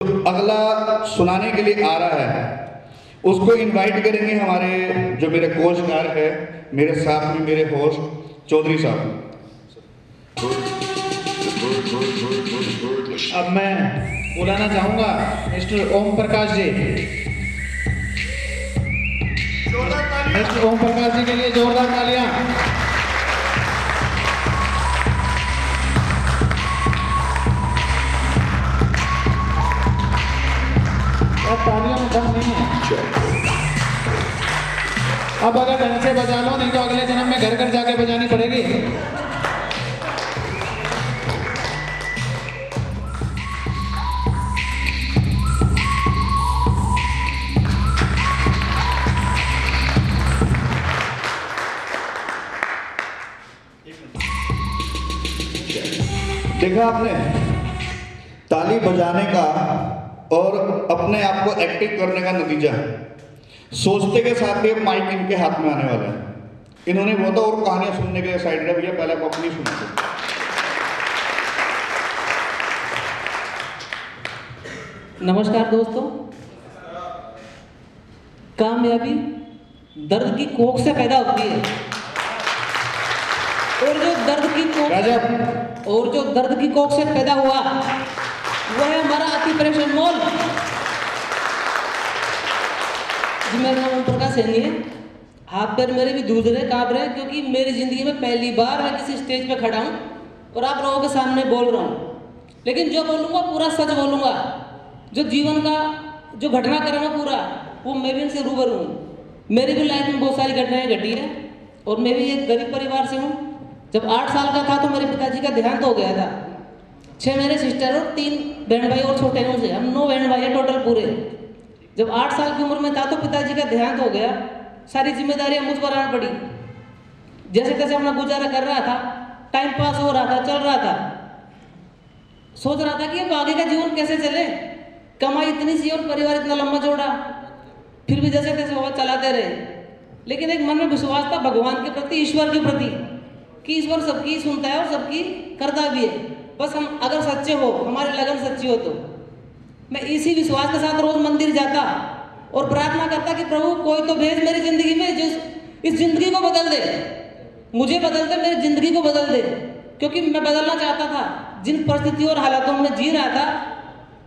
अगला सुनाने के लिए आ रहा है उसको इनवाइट करेंगे हमारे जो मेरे कोचकार है, मेरे साथ में मेरे होस्ट चौधरी साहब। अब मैं बुलाना चाहूंगा मिस्टर ओम प्रकाश जी। मिस्टर ओम प्रकाश जी के लिए जोरदार तालियां। तालियां में दम नहीं है। अब अगर ढंग से बजा लो, नहीं तो अगले जन्म में घर घर जाके बजानी पड़ेगी। देखा आपने, ताली बजाने का और अपने आप को एक्टिव करने का नतीजा सोचते के साथ ही माइक इनके हाथ में आने वाला है। इन्होंने बोला और कहानियां सुनने के लिए साइड में भैया पहले आप अपनी सुना दो। नमस्कार दोस्तों। कामयाबी दर्द की कोख से पैदा होती है और जो दर्द की कोख से पैदा हुआ वो है हमारा अति परेशान मोल। जी मेरा नाम ओम प्रकाश सैनी है। हाथ पैर मेरे भी दूध रहे, कांप रहे, क्योंकि मेरी जिंदगी में पहली बार मैं किसी स्टेज पे खड़ा हूँ और आप लोगों के सामने बोल रहा हूँ। लेकिन जो बोलूँगा पूरा सच बोलूँगा, जो जीवन का जो घटनाक्रम है पूरा वो मैं भी इनसे रूबरू हूँ। मेरी भी लाइफ में बहुत सारी घटनाएं घटी है और मैं भी एक गरीब परिवार से हूँ। जब 8 साल का था तो मेरे पिताजी का देहांत हो गया था। 6 मेरे सिस्टर और 3 बहन भाई और छोटे हैं उनसे, हम 9 बहन भाई हैं टोटल पूरे। जब 8 साल की उम्र में था तो पिताजी का देहांत हो गया, सारी जिम्मेदारियां मुझ पर आना पड़ी। जैसे तैसे अपना गुजारा कर रहा था, टाइम पास हो रहा था, चल रहा था। सोच रहा था कि अब आगे का जीवन कैसे चले, कमाई इतनी सी और परिवार इतना लंबा चौड़ा, फिर भी जैसे तैसे वो चलाते रहे। लेकिन एक मन में विश्वास था भगवान के प्रति, ईश्वर के प्रति, कि ईश्वर सबकी सुनता है और सबकी करता भी है। बस हम अगर सच्चे हो, हमारी लगन सच्ची हो तो मैं इसी विश्वास के साथ रोज मंदिर जाता और प्रार्थना करता कि प्रभु कोई तो भेज मेरी जिंदगी में जो इस जिंदगी को बदल दे, मुझे बदल दे, मेरी जिंदगी को बदल दे। क्योंकि मैं बदलना चाहता था। जिन परिस्थितियों और हालातों में जी रहा था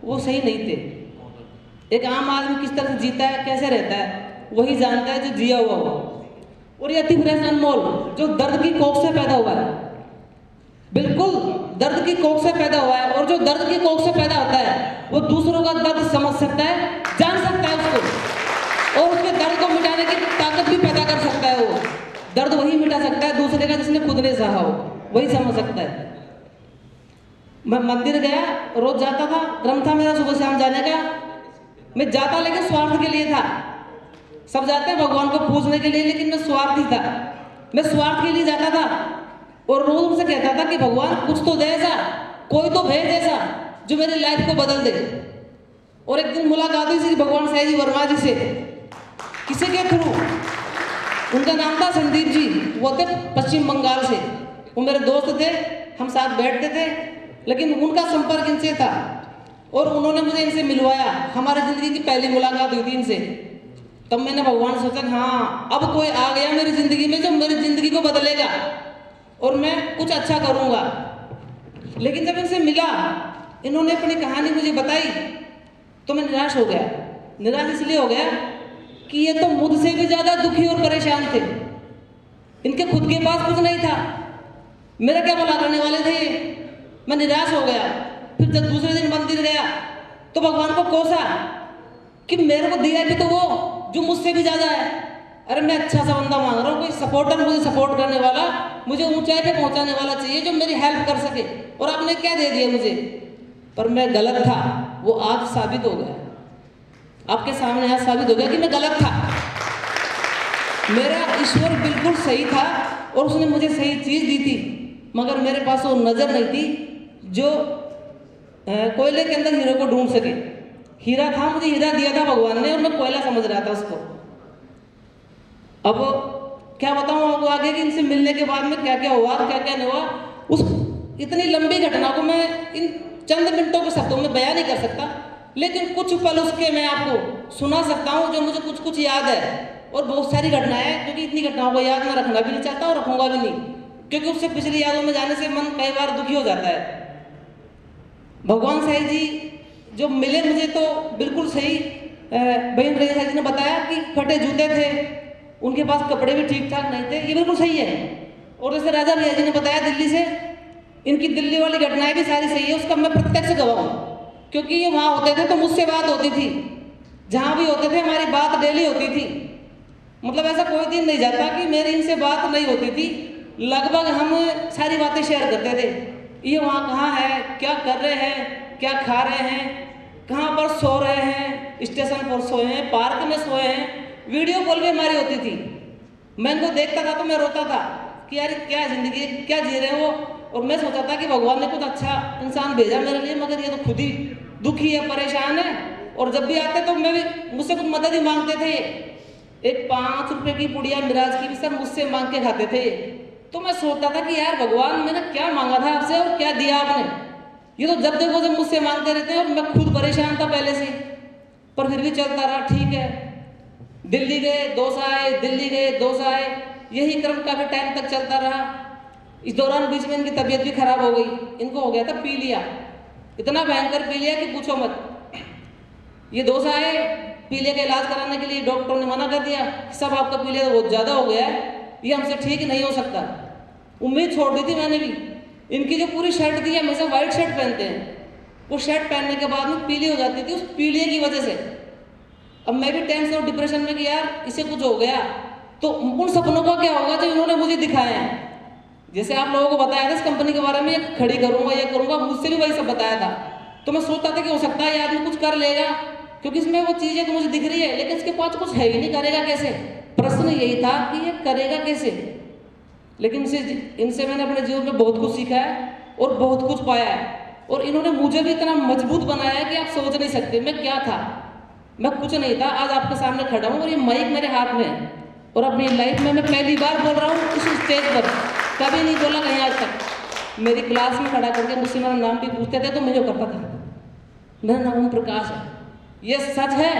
वो सही नहीं थे। एक आम आदमी किस तरह से जीता है, कैसे रहता है, वही जानता है जो जिया हुआ हो। और ये अति फ्रेश अनमोल जो दर्द की कोख से पैदा हुआ है, बिल्कुल दर्द की कोख से पैदा हुआ है। और जो दर्द की कोख से पैदा होता है वो दूसरों का दर्द समझ सकता है, जान सकता है उसको, और उसके दर्द को मिटाने की ताकत भी पैदा कर सकता है। वो दर्द वही मिटा सकता है दूसरे का जिसने खुद ने सहा हो, वही समझ सकता है। मैं मंदिर गया, रोज जाता था, क्रम था मेरा सुबह शाम जाने का। मैं जाता लेकिन स्वार्थ के लिए था। सब जाते हैं भगवान को पूजने के लिए, लेकिन मैं स्वार्थी था। मैं स्वार्थ के लिए जाता था और रोज उनसे कहता था कि भगवान कुछ तो दे ऐसा, कोई तो भेज ऐसा जो मेरी लाइफ को बदल दे। और एक दिन मुलाकात हुई श्री भगवान साई जी वर्मा जी से, किसी के थ्रू। उनका नाम था संदीप जी, वो थे पश्चिम बंगाल से। वो मेरे दोस्त थे, हम साथ बैठते थे, लेकिन उनका संपर्क इनसे था और उन्होंने मुझे इनसे मिलवाया। हमारी जिंदगी की पहली मुलाकात हुई थी इनसे। तब मैंने भगवान से सोचा हाँ अब कोई आ गया मेरी जिंदगी में जो मेरी जिंदगी को बदलेगा और मैं कुछ अच्छा करूंगा। लेकिन जब इनसे मिला, इन्होंने अपनी कहानी मुझे बताई तो मैं निराश हो गया। निराश इसलिए हो गया कि ये तो मुझसे भी ज्यादा दुखी और परेशान थे। इनके खुद के पास कुछ नहीं था, मेरा क्या भला करने वाले थे ये। मैं निराश हो गया। फिर जब दूसरे दिन मंदिर गया तो भगवान को कोसा कि मेरे को दिया भी तो वो जो मुझसे भी ज्यादा है। अरे मैं अच्छा सा बंदा मांग रहा हूँ, कोई सपोर्टर मुझे सपोर्ट करने वाला, मुझे ऊंचाई पे पहुंचाने वाला चाहिए जो मेरी हेल्प कर सके। और आपने क्या दे दिया मुझे। पर मैं गलत था, वो आज साबित हो गया, आपके सामने आज साबित हो गया कि मैं गलत था। मेरा ईश्वर बिल्कुल सही था और उसने मुझे सही चीज दी थी, मगर मेरे पास वो नजर नहीं थी जो कोयले के अंदर हीरो को ढूंढ सके। हीरा था, मुझे हीरा दिया था भगवान ने और मैं कोयला समझ रहा था उसको। अब क्या बताऊं आपको आगे कि इनसे मिलने के बाद में क्या क्या हुआ, क्या क्या नहीं हुआ। उस इतनी लंबी घटना को मैं इन चंद मिनटों के शब्दों में बयान नहीं कर सकता। लेकिन कुछ पल उसके मैं आपको सुना सकता हूँ जो मुझे कुछ कुछ याद है, और बहुत सारी घटनाएं हैं, क्योंकि इतनी घटनाओं को याद मैं रखना भी नहीं चाहता और रखूंगा भी नहीं, क्योंकि उससे पिछली यादों में जाने से मन कई बार दुखी हो जाता है। भगवान साईं जी जो मिले मुझे तो बिल्कुल सही, बहन रही साईं जी ने बताया कि फटे जूते थे, उनके पास कपड़े भी ठीक ठाक नहीं थे, ये बिल्कुल सही है। और जैसे राजा भैया जी ने बताया दिल्ली से, इनकी दिल्ली वाली घटनाएं भी सारी सही है, उसका मैं प्रत्यक्ष गवाह हूँ, क्योंकि ये वहाँ होते थे तो मुझसे बात होती थी, जहाँ भी होते थे हमारी बात डेली होती थी। मतलब ऐसा कोई दिन नहीं जाता कि मेरी इनसे बात नहीं होती थी, लगभग हम सारी बातें शेयर करते थे। ये वहाँ कहाँ है, क्या कर रहे हैं, क्या खा रहे हैं, कहाँ पर सो रहे हैं, स्टेशन पर सोए हैं, पार्क में सोए हैं, वीडियो कॉल भी हमारी होती थी। मैं इनको देखता था तो मैं रोता था कि यार क्या ज़िंदगी, क्या जी रहे हैं वो। और मैं सोचा था कि भगवान ने कुछ अच्छा इंसान भेजा मेरे लिए, मगर ये तो खुद ही दुखी है, परेशान है। और जब भी आते तो मैं भी, मुझसे कुछ मदद ही मांगते थे। एक 5 रुपए की पुड़िया मिराज की भी सर मुझसे मांग के खाते थे। तो मैं सोचता था कि यार भगवान, मैंने क्या मांगा था आपसे और क्या दिया आपने। ये तो जब देखो जब मुझसे मांगते रहते हैं, और मैं खुद परेशान था पहले से, पर फिर भी चलता रहा। ठीक है, दिल्ली गए, डोसा आए, दिल्ली गए, डोसा आए, यही क्रम काफी टाइम तक चलता रहा। इस दौरान बीच में इनकी तबीयत भी खराब हो गई, इनको हो गया था पीलिया, इतना भयंकर पीलिया कि पूछो मत। ये डोसा आए, पीलिया का इलाज कराने के लिए डॉक्टर ने मना कर दिया, सब आपका पीलिया बहुत ज़्यादा हो गया है, ये हमसे ठीक नहीं हो सकता। उम्मीद छोड़ दी थी मैंने भी। इनकी जो पूरी शर्ट थी, हमेशा वाइट शर्ट पहनते हैं, वो शर्ट पहनने के बाद में पीली हो जाती थी उस पीलिया की वजह से। अब मैं भी टेंशन और डिप्रेशन में कि यार इसे कुछ हो गया तो उन सपनों का क्या होगा जो इन्होंने मुझे दिखाए हैं। जैसे आप लोगों को बताया था इस कंपनी के बारे में, ये खड़ी करूंगा, ये करूंगा, मुझसे भी वही सब बताया था। तो मैं सोचता था कि हो सकता है ये आदमी कुछ कर लेगा, क्योंकि इसमें वो चीज़ें तो मुझे दिख रही है, लेकिन इसके पास कुछ है ही नहीं, करेगा कैसे। प्रश्न यही था कि ये करेगा कैसे। लेकिन इनसे मैंने अपने जीवन में बहुत कुछ सीखा है और बहुत कुछ पाया है, और इन्होंने मुझे भी इतना मजबूत बनाया है कि आप सोच नहीं सकते मैं क्या था। मैं कुछ नहीं था, आज आपके सामने खड़ा हूँ और ये माइक मेरे हाथ में है। और अपनी लाइफ में मैं पहली बार बोल रहा हूँ इस स्टेज पर, कभी नहीं बोला कहीं आज तक। मेरी क्लास में खड़ा करके मुझसे मेरा नाम भी पूछते थे तो मुझे पता था मेरा नाम ओम प्रकाश है। ये सच है,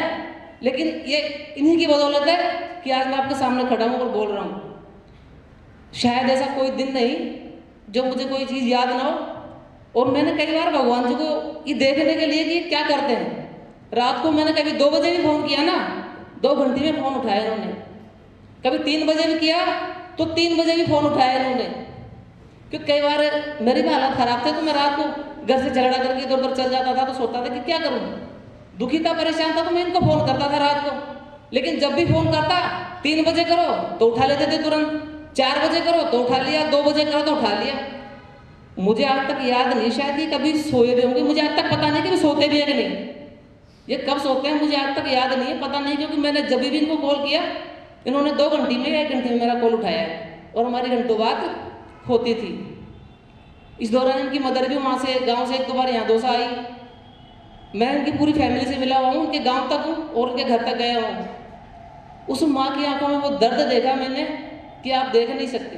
लेकिन ये इन्हीं की बदौलत है कि आज मैं आपके सामने खड़ा हूँ और बोल रहा हूँ। शायद ऐसा कोई दिन नहीं जो मुझे कोई चीज़ याद ना हो। और मैंने कई बार भगवान जी को ये देखने के लिए कि क्या करते हैं, रात को मैंने कभी 2 बजे भी फ़ोन किया ना, 2 घंटे में फ़ोन उठाया इन्होंने। कभी 3 बजे भी किया तो 3 बजे भी फ़ोन उठाया इन्होंने। क्योंकि कई बार मेरी भी हालत ख़राब थे तो मैं रात को घर से झगड़ा करके इधर उधर चल जाता था, तो सोचता था कि क्या करूँ, दुखी था, परेशान था, तो मैं इनको फ़ोन करता था रात को। लेकिन जब भी फ़ोन करता, 3 बजे करो तो उठा लेते थे तुरंत, 4 बजे करो तो उठा लिया, 2 बजे करो तो उठा लिया। मुझे आज तक याद नहीं, शायद ये कभी सोए भी होंगे, मुझे आज तक पता नहीं कि वे सोते भी है कि नहीं। ये कब सोते हैं मुझे आज तक याद नहीं है, पता नहीं, क्योंकि मैंने जब भी इनको कॉल किया इन्होंने 2 घंटे में 1 घंटे में मेरा कॉल उठाया है, और हमारी घंटों बात होती थी। इस दौरान इनकी मदर भी वहाँ से गांव से 1-2 बार यहाँ डोसा आई। मैं इनकी पूरी फैमिली से मिला हुआ हूँ, उनके गांव तक हूँ और उनके घर तक गया हूँ। उस माँ की आंखों में वो दर्द देखा मैंने कि आप देख नहीं सकते।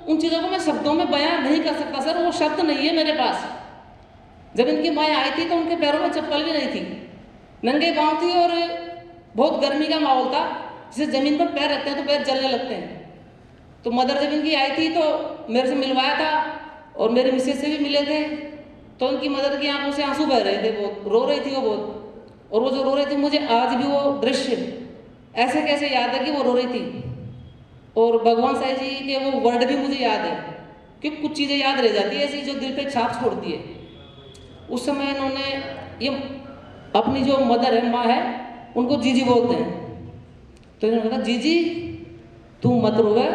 उन चीज़ों को मैं शब्दों में बयान नहीं कर सकता सर, वो शब्द नहीं है मेरे पास। जब इनकी माँ आई थी तो उनके पैरों में चप्पल भी नहीं थी, नंगे पाँव थी, और बहुत गर्मी का माहौल था, जैसे ज़मीन पर पैर रखते हैं तो पैर जलने लगते हैं। तो मदर जब इनकी आई थी तो मेरे से मिलवाया था, और मेरे मिसेज से भी मिले थे। तो उनकी मदर की आंखों से आंसू बह रहे थे, बहुत रो रही थी वो बहुत। और वो जो रो रही थी, मुझे आज भी वो दृश्य ऐसे कैसे याद है कि वो रो रही थी। और भगवान साईं जी के वो वर्ड भी मुझे याद है, कि कुछ चीज़ें याद रह जाती है ऐसी जो दिल पे छाप छोड़ती है। उस समय इन्होंने ये अपनी जो मदर है, माँ है, उनको जीजी बोलते हैं। तो इन्होंने कहा जीजी तुम मत रोवे,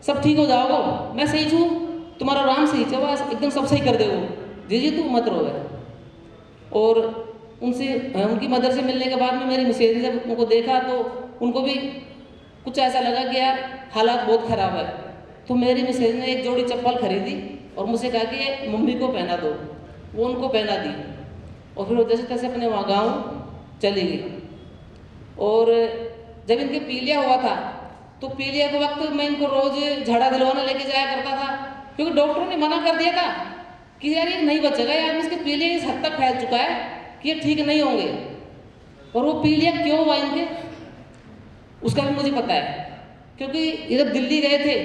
सब ठीक हो जाओगे, मैं सही छूँ, तुम्हारा राम सही चवा, एकदम सब सही कर देगो, जीजी तुम मत रोवे। और उनकी मदर से मिलने के बाद में मेरी मिसेज ने जब उनको देखा तो उनको भी कुछ ऐसा लगा कि यार हालात बहुत ख़राब है। तो मेरी मिसेज ने एक जोड़ी चप्पल खरीदी और मुझसे कहा कि ये मम्मी को पहना दो। वो उनको पहना दी, और फिर वो जैसे तैसे अपने वहाँ गाँव चली गई। और जब इनके पीलिया हुआ था तो पीलिया के वक्त मैं इनको रोज़ झाड़ा दिलवाने लेके जाया करता था, क्योंकि डॉक्टरों ने मना कर दिया था कि यार ये नहीं बचेगा, ये आदमी इसके पीलिया इस हद तक फैल चुका है कि ये ठीक नहीं होंगे। और वो पीलिया क्यों हुआ इनके, उसका भी मुझे पता है। क्योंकि ये जब दिल्ली गए थे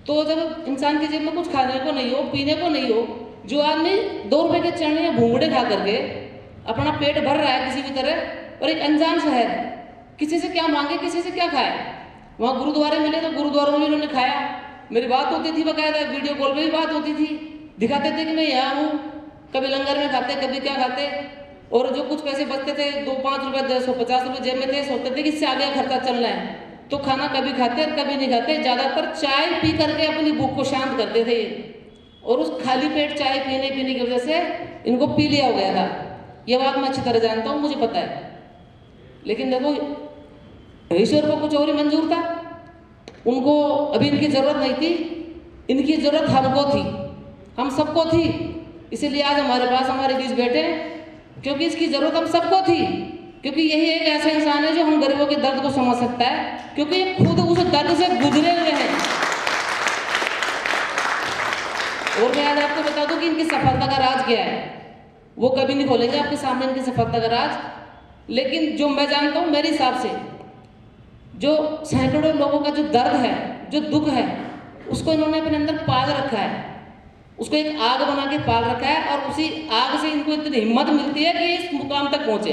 तो जब इंसान की जेब में कुछ खाने को नहीं हो, पीने को नहीं हो, जो आदमी 2 रुपए के चने या भूंगड़े खा करके अपना पेट भर रहा है किसी भी तरह, और एक अनजान शहर, किसी से क्या मांगे, किसी से क्या खाए। वहाँ गुरुद्वारे मिले तो गुरुद्वारों में उन्होंने खाया, मेरी बात होती थी, बकायदा वीडियो कॉल पे भी बात होती थी, दिखाते थे कि मैं यहाँ हूँ। कभी लंगर में खाते, कभी क्या खाते, और जो कुछ पैसे बचते थे 2-5 रुपए 150 रुपए जेब में थे, सोचते थे कि इससे आगे खर्चा चलना है, तो खाना कभी खाते और कभी नहीं खाते। ज़्यादातर चाय पी करके अपनी भूख को शांत करते थे, और उस खाली पेट चाय पीने की वजह से इनको पीलिया हो गया था। ये बात मैं अच्छी तरह जानता हूँ, मुझे पता है। लेकिन देखो, ईश्वर को कुछ और ही मंजूर था, उनको अभी इनकी ज़रूरत नहीं थी, इनकी ज़रूरत हमको थी, हम सबको थी। इसीलिए आज हमारे पास हमारे बीच बैठे, क्योंकि इसकी ज़रूरत हम सबको थी। क्योंकि यही एक ऐसा इंसान है जो हम गरीबों के दर्द को समझ सकता है, क्योंकि ये खुद उस दर्द से गुजरे हुए हैं। और मैं आज आपको बता दूं कि इनकी सफलता का राज क्या है, वो कभी नहीं खोलेंगे आपके सामने इनकी सफलता का राज। लेकिन जो मैं जानता हूँ, मेरे हिसाब से जो सैकड़ों लोगों का जो दर्द है, जो दुख है, उसको इन्होंने अपने अंदर पाल रखा है, उसको एक आग बना के पाल रखा है, और उसी आग से इनको इतनी हिम्मत मिलती है कि इस मुकाम तक पहुंचे।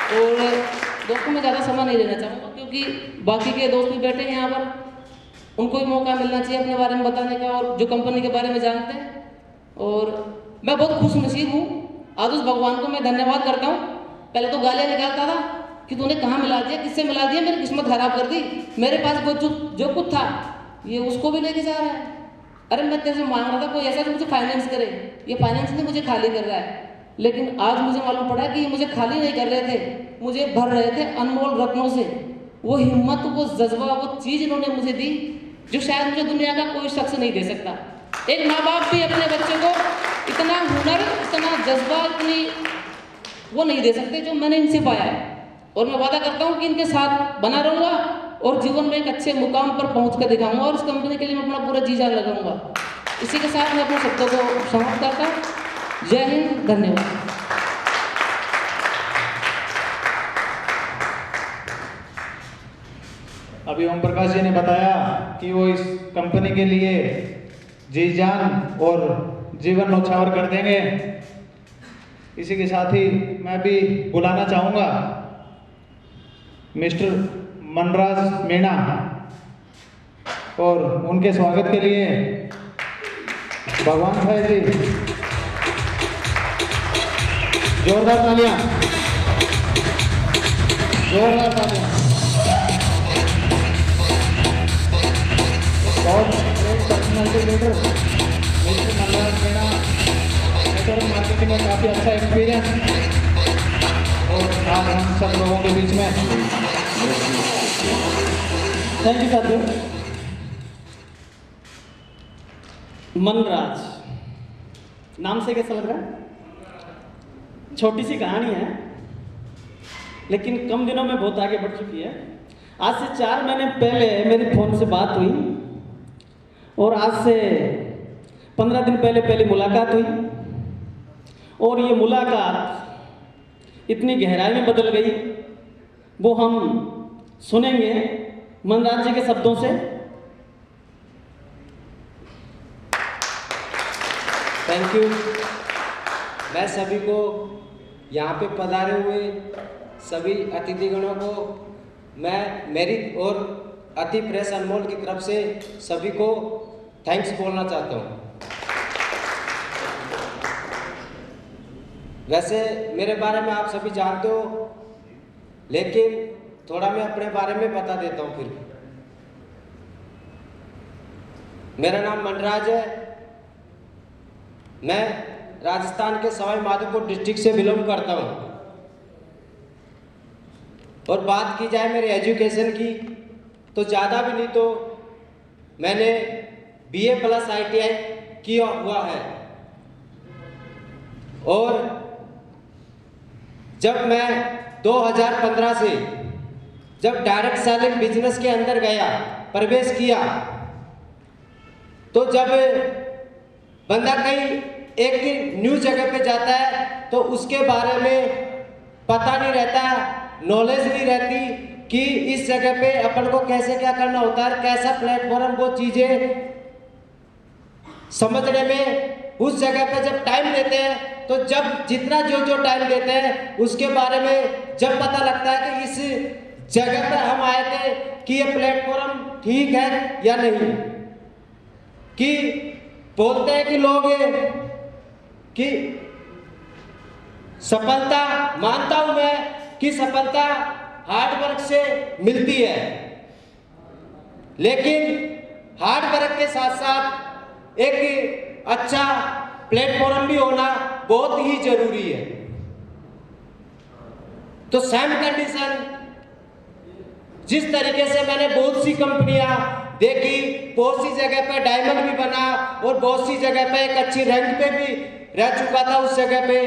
और दोस्तों, मैं ज़्यादा समय नहीं लेना चाहूँगा, क्योंकि बाकी के दोस्त भी बैठे हैं यहाँ पर, उनको भी मौका मिलना चाहिए अपने बारे में बताने का, और जो कंपनी के बारे में जानते हैं। और मैं बहुत खुश नसीब हूँ, आज उस भगवान को मैं धन्यवाद करता हूँ। पहले तो गालियाँ निकालता था कि तूने कहाँ मिला दिया, किससे मिला दिया, मेरी किस्मत खराब कर दी, मेरे पास जो कुछ था ये उसको भी लेके जा रहा है। अरे मैं तेरे से मांग रहा था कोई ऐसा जो मुझे फाइनेंस करे, ये फाइनेंस नहीं मुझे खाली कर रहा है। लेकिन आज मुझे मालूम पड़ा कि ये मुझे खाली नहीं कर रहे थे, मुझे भर रहे थे अनमोल रत्नों से। वो हिम्मत, वो जज्बा, वो चीज़ इन्होंने मुझे दी जो शायद मुझे दुनिया का कोई शख्स नहीं दे सकता। एक माँ बाप भी अपने बच्चे को इतना हुनर, इतना जज्बा, इतनी वो नहीं दे सकते जो मैंने इनसे पाया है। और मैं वादा करता हूँ कि इनके साथ बना रहूँगा और जीवन में एक अच्छे मुकाम पर पहुँच कर दिखाऊँगा, और इस कंपनी के लिए मैं अपना पूरा जी जान लगाऊँगा। इसी के साथ मैं अपने शब्दों को समाप्त करता हूँ। जय हिंद, धन्यवाद। अभी ओम प्रकाश जी ने बताया कि वो इस कंपनी के लिए जी जान और जीवन न्यौछावर कर देंगे। इसी के साथ ही मैं भी बुलाना चाहूँगा मिस्टर मनराज मीणा, और उनके स्वागत के लिए भगवान भाई जी जोरदार तालियां, जोरदार तालियां। बहुत great personality leader mister Manraj Meena, network marketing में काफ़ी अच्छा एक्सपीरियंस, और आज हम सब लोगों के बीच में। थैंक यू साथियों। मनराज नाम से कैसा लग रहा है? छोटी सी कहानी है, लेकिन कम दिनों में बहुत आगे बढ़ चुकी है। आज से 4 महीने पहले मेरी फ़ोन से बात हुई, और आज से 15 दिन पहले पहली मुलाकात हुई, और ये मुलाकात इतनी गहराई में बदल गई, वो हम सुनेंगे मनराज जी के शब्दों से। Thank you. मैं सभी को, यहाँ पे पधारे हुए सभी अतिथिगणों को, मैं मेरी और अति प्रेस अनमोल की तरफ से सभी को थैंक्स बोलना चाहता हूँ। वैसे मेरे बारे में आप सभी जानते हो, लेकिन थोड़ा मैं अपने बारे में बता देता हूँ फिर। मेरा नाम मनराज है, मैं राजस्थान के सवाई माधोपुर डिस्ट्रिक्ट से बिलोंग करता हूँ। और बात की जाए मेरे एजुकेशन की, तो ज़्यादा भी नहीं तो मैंने BA प्लस ITI किया हुआ है। और जब मैं 2015 से जब डायरेक्ट सेलिंग बिजनेस के अंदर गया, प्रवेश किया, तो जब बंदा कहीं एक न्यू जगह पे जाता है तो उसके बारे में पता नहीं रहता, नॉलेज नहीं रहती कि इस जगह पे अपन को कैसे क्या करना होता है, कैसा प्लेटफॉर्म, वो चीज़ें समझने में उस जगह पे जब टाइम देते हैं तो जब जितना जो टाइम देते हैं उसके बारे में जब पता लगता है कि इस जगह पे हम आए थे कि ये प्लेटफॉर्म ठीक है या नहीं। कि बोलते हैं कि लोग कि सफलता, मानता हूं मैं कि सफलता हार्ड वर्क से मिलती है, लेकिन हार्ड वर्क के साथ साथ एक अच्छा प्लेटफॉर्म भी होना बहुत ही जरूरी है। तो सेम कंडीशन जिस तरीके से मैंने बहुत सी कंपनियां देखी, बहुत सी जगह पे डायमंड भी बना और बहुत सी जगह पे एक अच्छी रैंक पे भी रह चुका था उस जगह पे।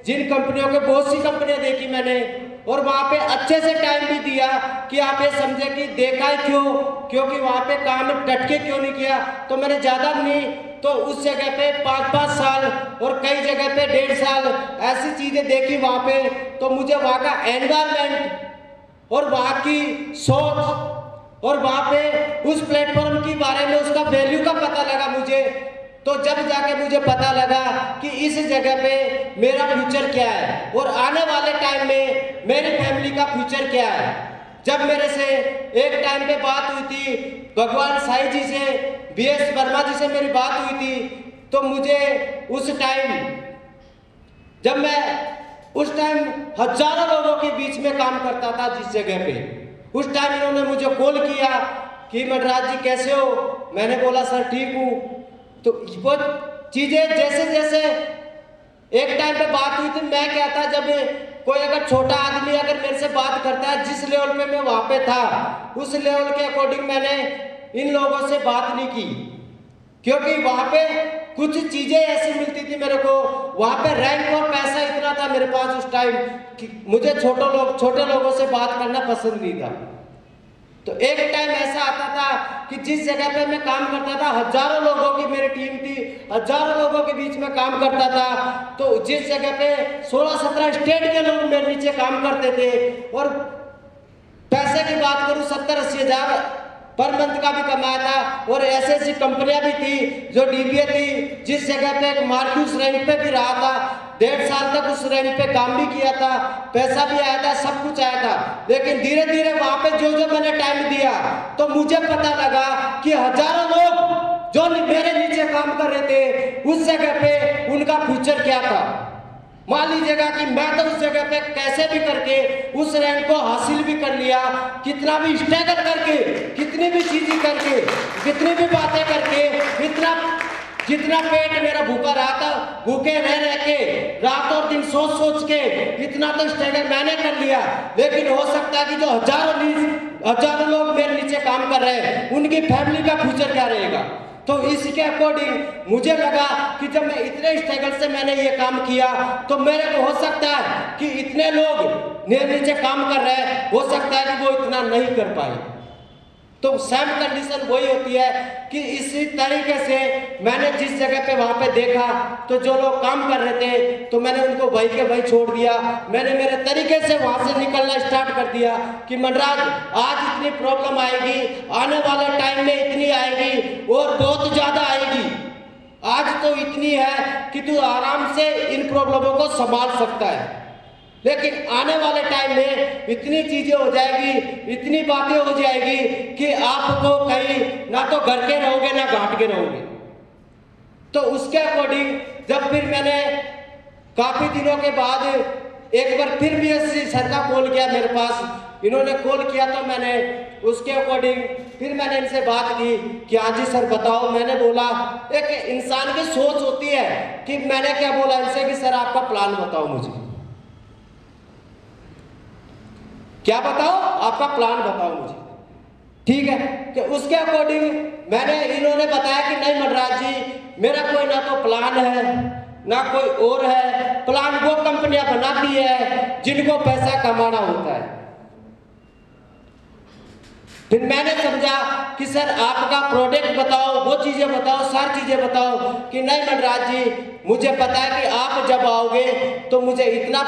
जिन कंपनियों के बहुत सी कंपनियां देखी मैंने और वहां पे अच्छे से टाइम भी दिया कि आप ये समझे कि देखा ही क्यों, क्योंकि वहां पे काम टटके क्यों नहीं किया। तो मैंने ज्यादा नहीं तो उस जगह पे 5-5 साल और कई जगह पे 1.5 साल ऐसी चीजें देखी वहां पे। तो मुझे वहां का एनवायरमेंट और वहां की सोच और वहां पे उस प्लेटफॉर्म के बारे में उसका वैल्यू का पता लगा मुझे। तो जब जाके मुझे पता लगा कि इस जगह पे मेरा फ्यूचर क्या है और आने वाले टाइम में मेरी फैमिली का फ्यूचर क्या है। जब मेरे से एक टाइम पे बात हुई थी भगवान साईं जी से, BS वर्मा जी से मेरी बात हुई थी, तो मुझे उस टाइम जब मैं उस टाइम हजारों लोगों के बीच में काम करता था जिस जगह पे, उस टाइम इन्होंने मुझे कॉल किया कि मनराज जी कैसे हो। मैंने बोला सर ठीक हूँ। तो वो चीजें जैसे जैसे एक टाइम पे बात हुई थी, मैं क्या था, जब कोई अगर छोटा आदमी अगर मेरे से बात करता है जिस लेवल पे मैं वहां पे था उस लेवल के अकॉर्डिंग मैंने इन लोगों से बात नहीं की, क्योंकि वहां पे कुछ चीजें ऐसी मिलती थी मेरे को। वहां पे रैंक और पैसा इतना था मेरे पास उस टाइम कि मुझे छोटे लोगों से बात करना पसंद नहीं था। तो एक टाइम ऐसा आता था कि जिस जगह पे मैं काम करता था हजारों लोगों की मेरी टीम थी, हजारों लोगों के बीच में काम करता था। तो जिस जगह पे 16-17 स्टेट के लोग मेरे नीचे काम करते थे और पैसे की बात करूं 70-80 हजार पर मंथ का भी कमाया था। और ऐसी कंपनियां भी थी जो DBA थी, जिस जगह पे एक मार्क्यूस रैंक पे भी रहा था, 1.5 साल तक उस रैंक पे काम भी किया था, पैसा भी आया था, सब कुछ आया था। लेकिन धीरे धीरे वहां पे जो मैंने टाइम दिया तो मुझे पता लगा कि हजारों लोग जो मेरे नीचे काम कर रहे थे उस जगह पे उनका फ्यूचर क्या था। मान लीजिएगा कि मैं तो उस जगह पे कैसे भी करके उस रैंक को हासिल भी कर लिया, कितना भी स्ट्रगल करके, कितनी भी चीजें करके, कितनी भी बातें करके, जितना पेट मेरा भूखा रहा था, भूखे रह के रात और दिन सोच के इतना तो स्ट्रगल मैंने कर लिया। लेकिन हो सकता है कि जो हजारों लोग मेरे नीचे काम कर रहे हैं उनकी फैमिली का फ्यूचर क्या रहेगा। तो इसके अकॉर्डिंग मुझे लगा कि जब मैं इतने स्ट्रगल से मैंने ये काम किया तो मेरे को हो सकता है कि इतने लोग मेरे नीचे काम कर रहे हैं, हो सकता है कि वो इतना नहीं कर पाए। तो सेम कंडीशन वही होती है कि इसी तरीके से मैंने जिस जगह पे वहां पे देखा तो जो लोग काम कर रहे थे तो मैंने उनको वही के वही छोड़ दिया। मैंने मेरे तरीके से वहां से निकलना स्टार्ट कर दिया कि मनराज आज इतनी प्रॉब्लम आएगी, आने वाले टाइम में इतनी आएगी और बहुत ज्यादा आएगी। आज तो इतनी है कि तू आराम से इन प्रॉब्लमों को संभाल सकता है, लेकिन आने वाले टाइम में इतनी चीजें हो जाएगी, इतनी बातें हो जाएगी कि आपको कहीं ना तो घर के रहोगे ना घाट के रहोगे। तो उसके अकॉर्डिंग जब फिर मैंने काफी दिनों के बाद एक बार फिर BS सर का कॉल किया मेरे पास, इन्होंने कॉल किया तो मैंने उसके अकॉर्डिंग फिर मैंने इनसे बात की कि हाँ जी सर बताओ। मैंने बोला एक इंसान की सोच होती है कि मैंने क्या बोला इनसे कि सर आपका प्लान बताओ, मुझे क्या बताओ, आपका प्लान बताओ मुझे। ठीक है कि उसके अकॉर्डिंग मैंने इन्होंने बताया कि नहीं मनराज जी मेरा कोई ना तो प्लान है ना कोई और है, प्लान वो कंपनियां बनाती है जिनको पैसा कमाना होता है। फिर मैंने समझा कि सर आपका प्रोडक्ट बताओ, वो चीज़ें बताओ, सारी चीज़ें बताओ। कि नहीं मनराज जी, मुझे पता है कि आप जब आओगे तो मुझे इतना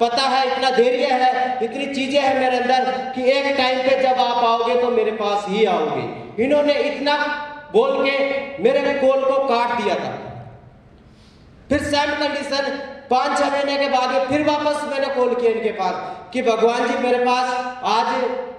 पता है, इतना धैर्य है, इतनी चीज़ें हैं मेरे अंदर कि एक टाइम पे जब आप आओगे तो मेरे पास ही आओगे। इन्होंने इतना बोल के मेरे कॉल को काट दिया था। फिर सेम कंडीशन 5-6 महीने के बाद फिर वापस मैंने कॉल किया इनके पास कि भगवान जी मेरे पास आज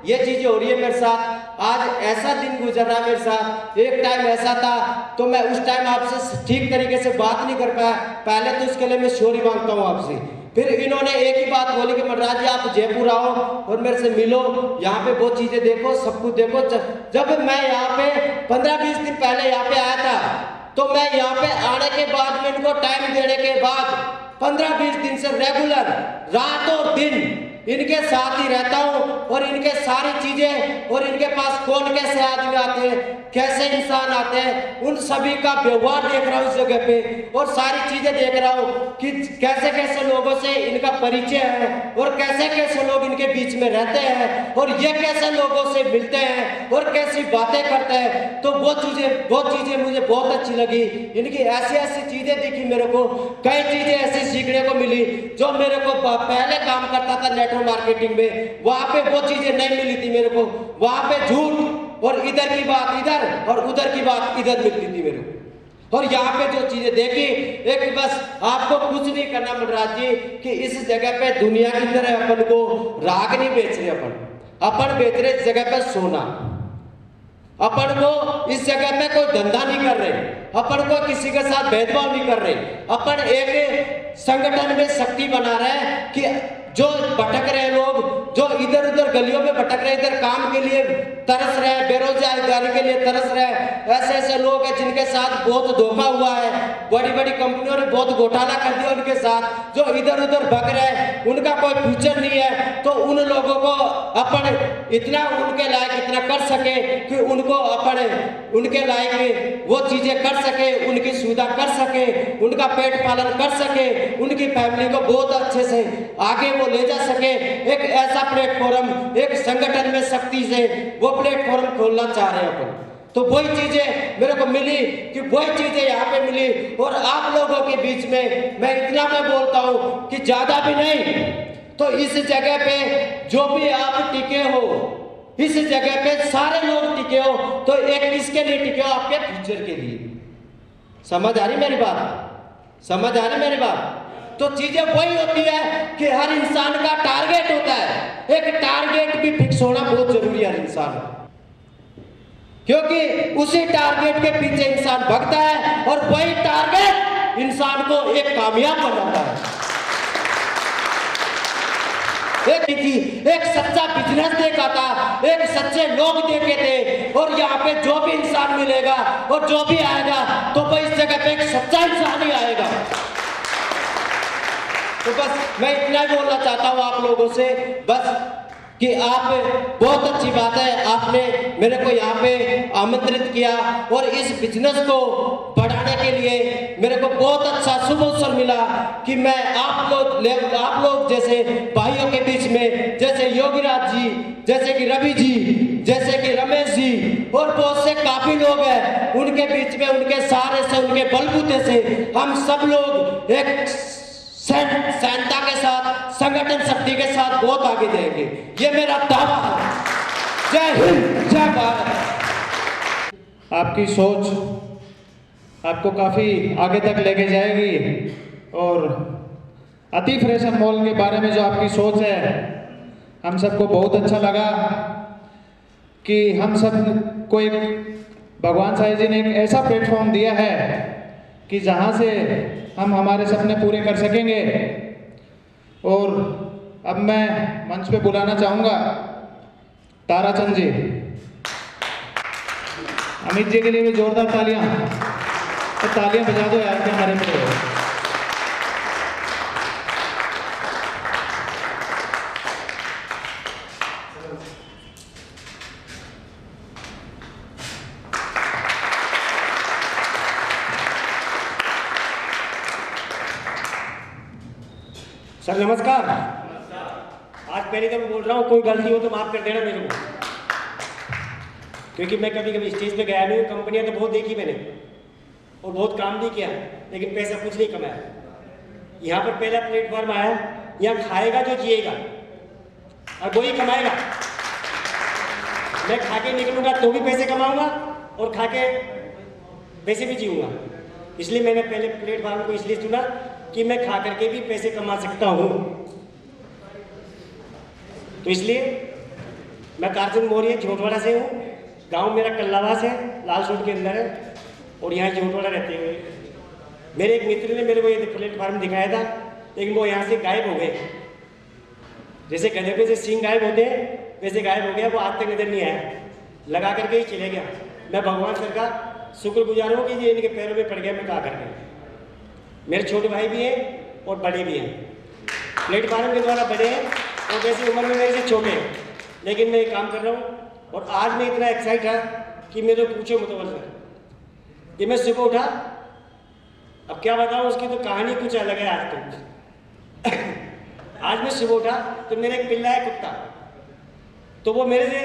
ये चीजें हो रही है मेरे साथ, आज ऐसा दिन गुजर रहा है मेरे साथ, एक टाइम ऐसा था तो मैं उस टाइम आपसे ठीक तरीके से बात नहीं कर पाया, पहले तो इसके लिए मैं सॉरी मांगता हूँ आपसे। फिर इन्होंने एक ही बात बोली कि मनराज जी आप जयपुर आओ और मेरे से मिलो, यहाँ पे वो चीजें देखो, सब कुछ देखो। जब मैं यहाँ पे 15-20 दिन पहले यहाँ पे आया था तो मैं यहाँ पे आने के बाद में इनको टाइम देने के बाद 15-20 दिन से रेगुलर रात और दिन इनके साथ ही रहता हूँ और इनके सारी चीजें और इनके पास कौन कैसे आदमी आते हैं, कैसे इंसान आते हैं, उन सभी का व्यवहार देख रहा हूँ इस जगह पे और सारी चीजें देख रहा हूँ कि कैसे कैसे लोगों से इनका परिचय है और कैसे कैसे लोग इनके बीच में रहते हैं और ये कैसे लोगों से मिलते हैं और कैसी बातें करते हैं। तो वो चीजें मुझे बहुत अच्छी लगी। इनकी ऐसी चीजें दिखी मेरे को, कई चीजें ऐसी सीखने को मिली जो मेरे को पहले काम करता था नेटवर्क मार्केटिंग में, वहां पे वो चीजें नहीं मिली थी मेरे को। वहां पे झूठ और इधर की बात इधर और उधर की बात इधर मिलती थी मेरे को। और यहाँ पे जो चीजें देखी, एक बस आपको कुछ नहीं करना मनराज जी कि इस जगह पे दुनिया की तरह अपन को राग नहीं बेच रहे, अपन बेच रहे इस जगह पे सोना। अपन को इस जगह पे कोई धंधा नहीं कर रहे, अपन को किसी के साथ भेदभाव नहीं कर रहे, अपन एक संगठन में शक्ति बना रहे हैं कि जो भटक रहे लोग, जो इधर उधर गलियों में भटक रहे, इधर काम के लिए तरस रहे, बेरोजगारी के लिए तरस रहे, ऐसे ऐसे लोग हैं जिनके साथ बहुत धोखा हुआ है, बड़ी बड़ी कंपनियों ने बहुत घोटाला कर दिया उनके साथ, जो इधर उधर भग रहे हैं, उनका कोई फ्यूचर नहीं है। तो उन लोगों को अपन इतना उनके लायक इतना कर सके कि उनको अपन उनके लायक वो चीजें कर सके, उनकी सुविधा कर सके, उनका पेट पालन कर सके, उनकी फैमिली को बहुत अच्छे से आगे वो ले जा सके। एक ऐसा प्लेटफॉर्म, एक संगठन में शक्ति से वो प्लेटफॉर्म खोलना चाह रहे हैं अपन। तो वही चीजें मेरे को मिली कि वही चीजें यहाँ पे मिली। और आप लोगों के बीच में मैं इतना मैं बोलता हूँ कि ज्यादा भी नहीं, तो इस जगह पे जो भी आप टिके हो, इस जगह पे सारे लोग टिके हो, तो एक किसके लिए टिके हो? आपके फ्यूचर के लिए। समझ आ रही मेरी बात? समझ आ रही मेरी बात? तो चीजें वही होती है कि हर इंसान का टारगेट होता है, एक टारगेट भी फिक्स होना बहुत जरूरी है हर इंसान का, क्योंकि उसी टारगेट के पीछे इंसान भगता है और वही टारगेट इंसान को एक कामयाब बनाता है। एक सच्चा बिजनेस देखा था, एक सच्चे लोग देखे थे, और यहाँ पे जो भी इंसान मिलेगा और जो भी आएगा तो वह इस जगह पे एक सच्चा इंसान ही आएगा। तो बस मैं इतना ही बोलना चाहता हूँ आप लोगों से, बस कि आप बहुत अच्छी बात है आपने मेरे को यहाँ पे आमंत्रित किया और इस बिजनेस को बढ़ाने के लिए मेरे को बहुत अच्छा शुभ अवसर मिला कि मैं आप लोग जैसे भाइयों के बीच में, जैसे योगीराज जी, जैसे कि रवि जी, जैसे कि रमेश जी और बहुत से काफी लोग हैं, उनके बीच में उनके सहारे से, उनके बलबूते से हम सब लोग एक सैनता के साथ, संगठन शक्ति के साथ बहुत आगे जाएंगे, ये मेरा दावा है। जय हिंद, जय भारत। आपकी सोच आपको काफ़ी आगे तक लेके जाएगी और अति फैशन मॉल के बारे में जो आपकी सोच है, हम सबको बहुत अच्छा लगा कि हम सब को एक भगवान साईं जी ने एक ऐसा प्लेटफॉर्म दिया है कि जहाँ से हम हमारे सपने पूरे कर सकेंगे। और अब मैं मंच पे बुलाना चाहूँगा ताराचंद जी। अमित जी के लिए भी जोरदार तालियां, तो तालियां बजा दो यार, क्या हमारे पे। सर नमस्कार। आज पहले तो मैं बोल रहा हूँ, कोई गलती हो तो माफ कर देना मेरे को। क्योंकि मैं कभी कभी स्टेज पे गया नहीं हूँ, कंपनियां तो बहुत देखी मैंने और बहुत काम भी किया, लेकिन पैसा कुछ नहीं कमाया। यहाँ पर पहला प्लेटफॉर्म आया, यहाँ खाएगा जो जिएगा और वही कमाएगा। मैं खा के निकलूंगा तो भी पैसे कमाऊंगा और खा के पैसे भी जीऊंगा। इसलिए मैंने पहले प्लेटफॉर्म को इसलिए चुना कि मैं खा करके भी पैसे कमा सकता हूँ। तो इसलिए मैं कारचंद मौर्य झोटवाड़ा से हूँ, गांव मेरा कल्लावास है, लाल सूट के अंदर है और यहाँ झोटवाड़ा रहते हुए मेरे एक मित्र ने मेरे को ये प्लेटफॉर्म दिखाया था, लेकिन वो यहाँ से गायब हो गए। जैसे गधे पे से सींग गायब होते हैं वैसे गायब हो गया, वो आज तक नजर नहीं आया, लगा करके ही चले गया। मैं भगवान सर का शुक्रगुजार हूँ कि ये इनके पैरों में पड़ गया, मैं कहा करके। मेरे छोटे भाई भी हैं और बड़े भी हैं, प्लेटफॉर्म के द्वारा बड़े हैं और वैसे उम्र में मेरे से छोटे हैं, लेकिन मैं ये काम कर रहा हूँ। और आज मैं इतना एक्साइट था कि मेरे पूछो मुतवल सर, ये मैं सुबह उठा, अब क्या बताऊँ, उसकी तो कहानी कुछ अलग है। आज तो आज मैं सुबह उठा तो मेरा एक पिल्ला है कुत्ता, तो वो मेरे से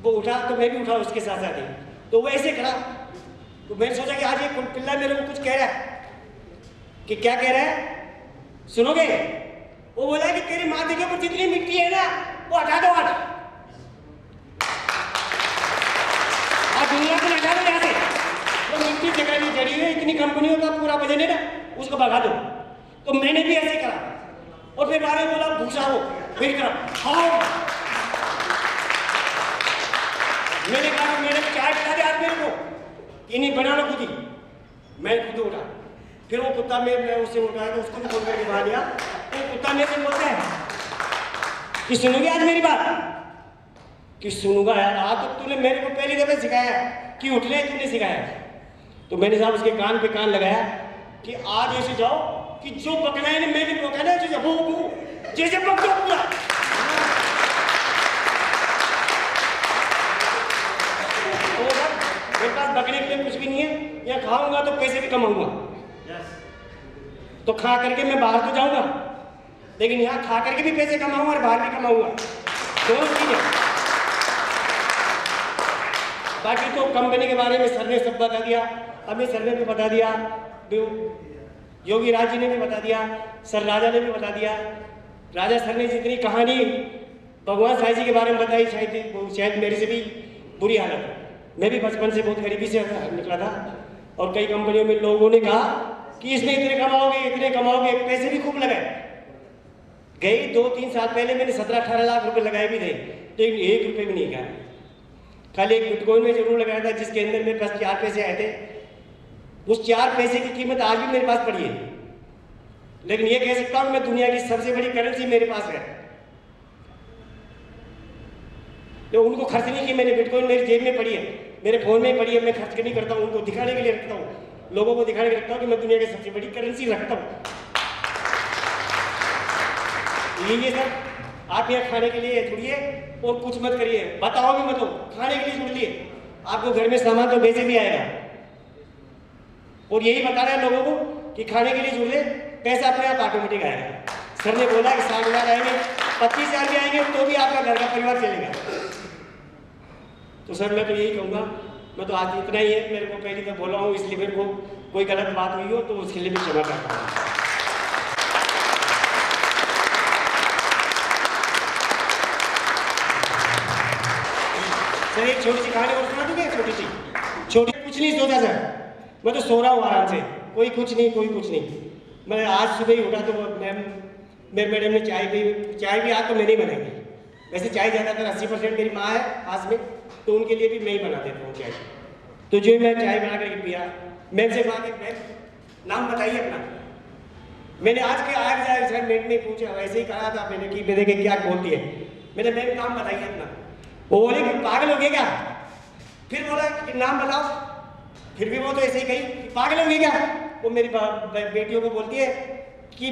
वो उठा तो मैं भी उठा उसके साथ साथ ही, तो वो ऐसे खड़ा, तो मैंने सोचा कि आज ये पिल्ला मेरे को कुछ कह रहा है। कि क्या कह रहा है सुनोगे? वो बोला कि तेरी माँ के ऊपर जितनी मिट्टी है ना वो हटा दो, आज दुनिया को हटा दो यहाँ से। तो मिट्टी जगह नहीं जड़ी हुई, इतनी कंपनियों का पूरा वजन है ना, उसको भगा दो। तो मैंने भी ऐसे करा और फिर बाद में बोला भूसा हो, फिर करा खाओ। मैंने कहा मैंने चाय पिला दे आज मेरे को, कि नहीं बना लो खुद ही। मैं खुद उठा, फिर वो कुत्ता मैं उससे उठाया तो उसको भी फोन करके बाहर लिया। वो कुत्ता मेरे से बोलता है कि सुनोगे आज मेरी बात? कि सुनूंगा यार, आज तो तूने मेरे को पहली दफे सिखाया कि उठने तूने सिखाया। तो मैंने साहब उसके कान पे कान लगाया कि आज ऐसे जाओ कि जो पकना है मैं भी पकना है, जैसे पक दो पूरा। मेरे पास बकने के लिए कुछ भी नहीं है, या खाऊंगा तो पैसे भी कमाऊंगा। तो खा करके मैं बाहर तो जाऊंगा, लेकिन यहाँ खा करके भी पैसे कमाऊंगा और बाहर भी कमाऊंगा, दोनों चीज है। बाकी तो कंपनी के बारे में सर ने सब बता दिया, अमित सर ने भी बता दिया, योगी राज जी ने भी बता दिया, सर राजा ने भी बता दिया। राजा सर ने जितनी कहानी भगवान साईं जी के बारे में बताई, शायद मेरे से भी बुरी हालत है। मैं भी बचपन से बहुत गरीबी से निकला था और कई कंपनियों में लोगों ने कहा कि इसमें इतने कमाओगे, पैसे भी खूब लगाए। गई 2-3 साल पहले मैंने 17-18 लाख रुपए लगाए भी थे, लेकिन 1 रुपये भी नहीं गया। खाली एक बिटकॉइन में जरूर लगाया था, जिसके अंदर मेरे पास 4 पैसे आए थे। उस 4 पैसे की कीमत आज भी मेरे पास पड़ी है, लेकिन ये कह सकता हूं मैं दुनिया की सबसे बड़ी करेंसी मेरे पास है। तो उनको खर्च नहीं की मैंने, बिटकॉइन मेरी जेब में पड़ी है, मेरे फोन में पड़ी है, मैं खर्च नहीं करता हूँ, उनको दिखाने के लिए रखता हूँ, लोगों को दिखाने के लिए रखता हूँ कि मैं दुनिया की सबसे बड़ी करेंसी रखता हूँ। ये सर आप यहाँ खाने के लिए जुड़िए और कुछ मत करिए, बताओ भी मत हो, खाने के लिए जुड़िए, आपको घर में सामान तो वैसे भी आएगा। और यही बता रहे हैं लोगों को कि खाने के लिए जुड़ ले, पैसा अपने आप ऑटोमेटिक आएगा। सर ने बोला कि 60,000 आएंगे, 25,000 भी आएंगे तो भी आपका घर का परिवार चलेगा। तो सर मैं तो यही कहूँगा, मैं तो आज इतना ही है, मेरे को पहले तो बोला हूँ, इसलिए मेरे को कोई गलत बात हुई हो तो उसके लिए भी क्षमा करता हूँ। सर एक छोटी सी कहानी और सुना दूंगा, छोटी कुछ नहीं सोचा सर, मैं तो सो रहा हूँ आराम से, कोई कुछ नहीं। मैं आज सुबह ही उठा तो मेरे मैडम ने चाय भी आज तो मैंने ही बनाई थी। वैसे चाय ज़्यादातर 80% मेरी माँ है पास में, तो उनके लिए भी मैं ही बना देता हूँ चाय। तो जो मैं चाय बना करके पिया, मैम से कहा कि मैम नाम बताइए अपना। मैंने आज सर मैम ने पूछा, वैसे ही कहा था मैंने कि मेरे के क्या बोलती है, मैंने मैम नाम बताइए अपना। वो बोले कि पागल हो गए क्या? फिर बोला कि नाम बताओ, फिर भी वो तो ऐसे ही कही पागल हो गए क्या? वो मेरी बेटियों को बोलती है कि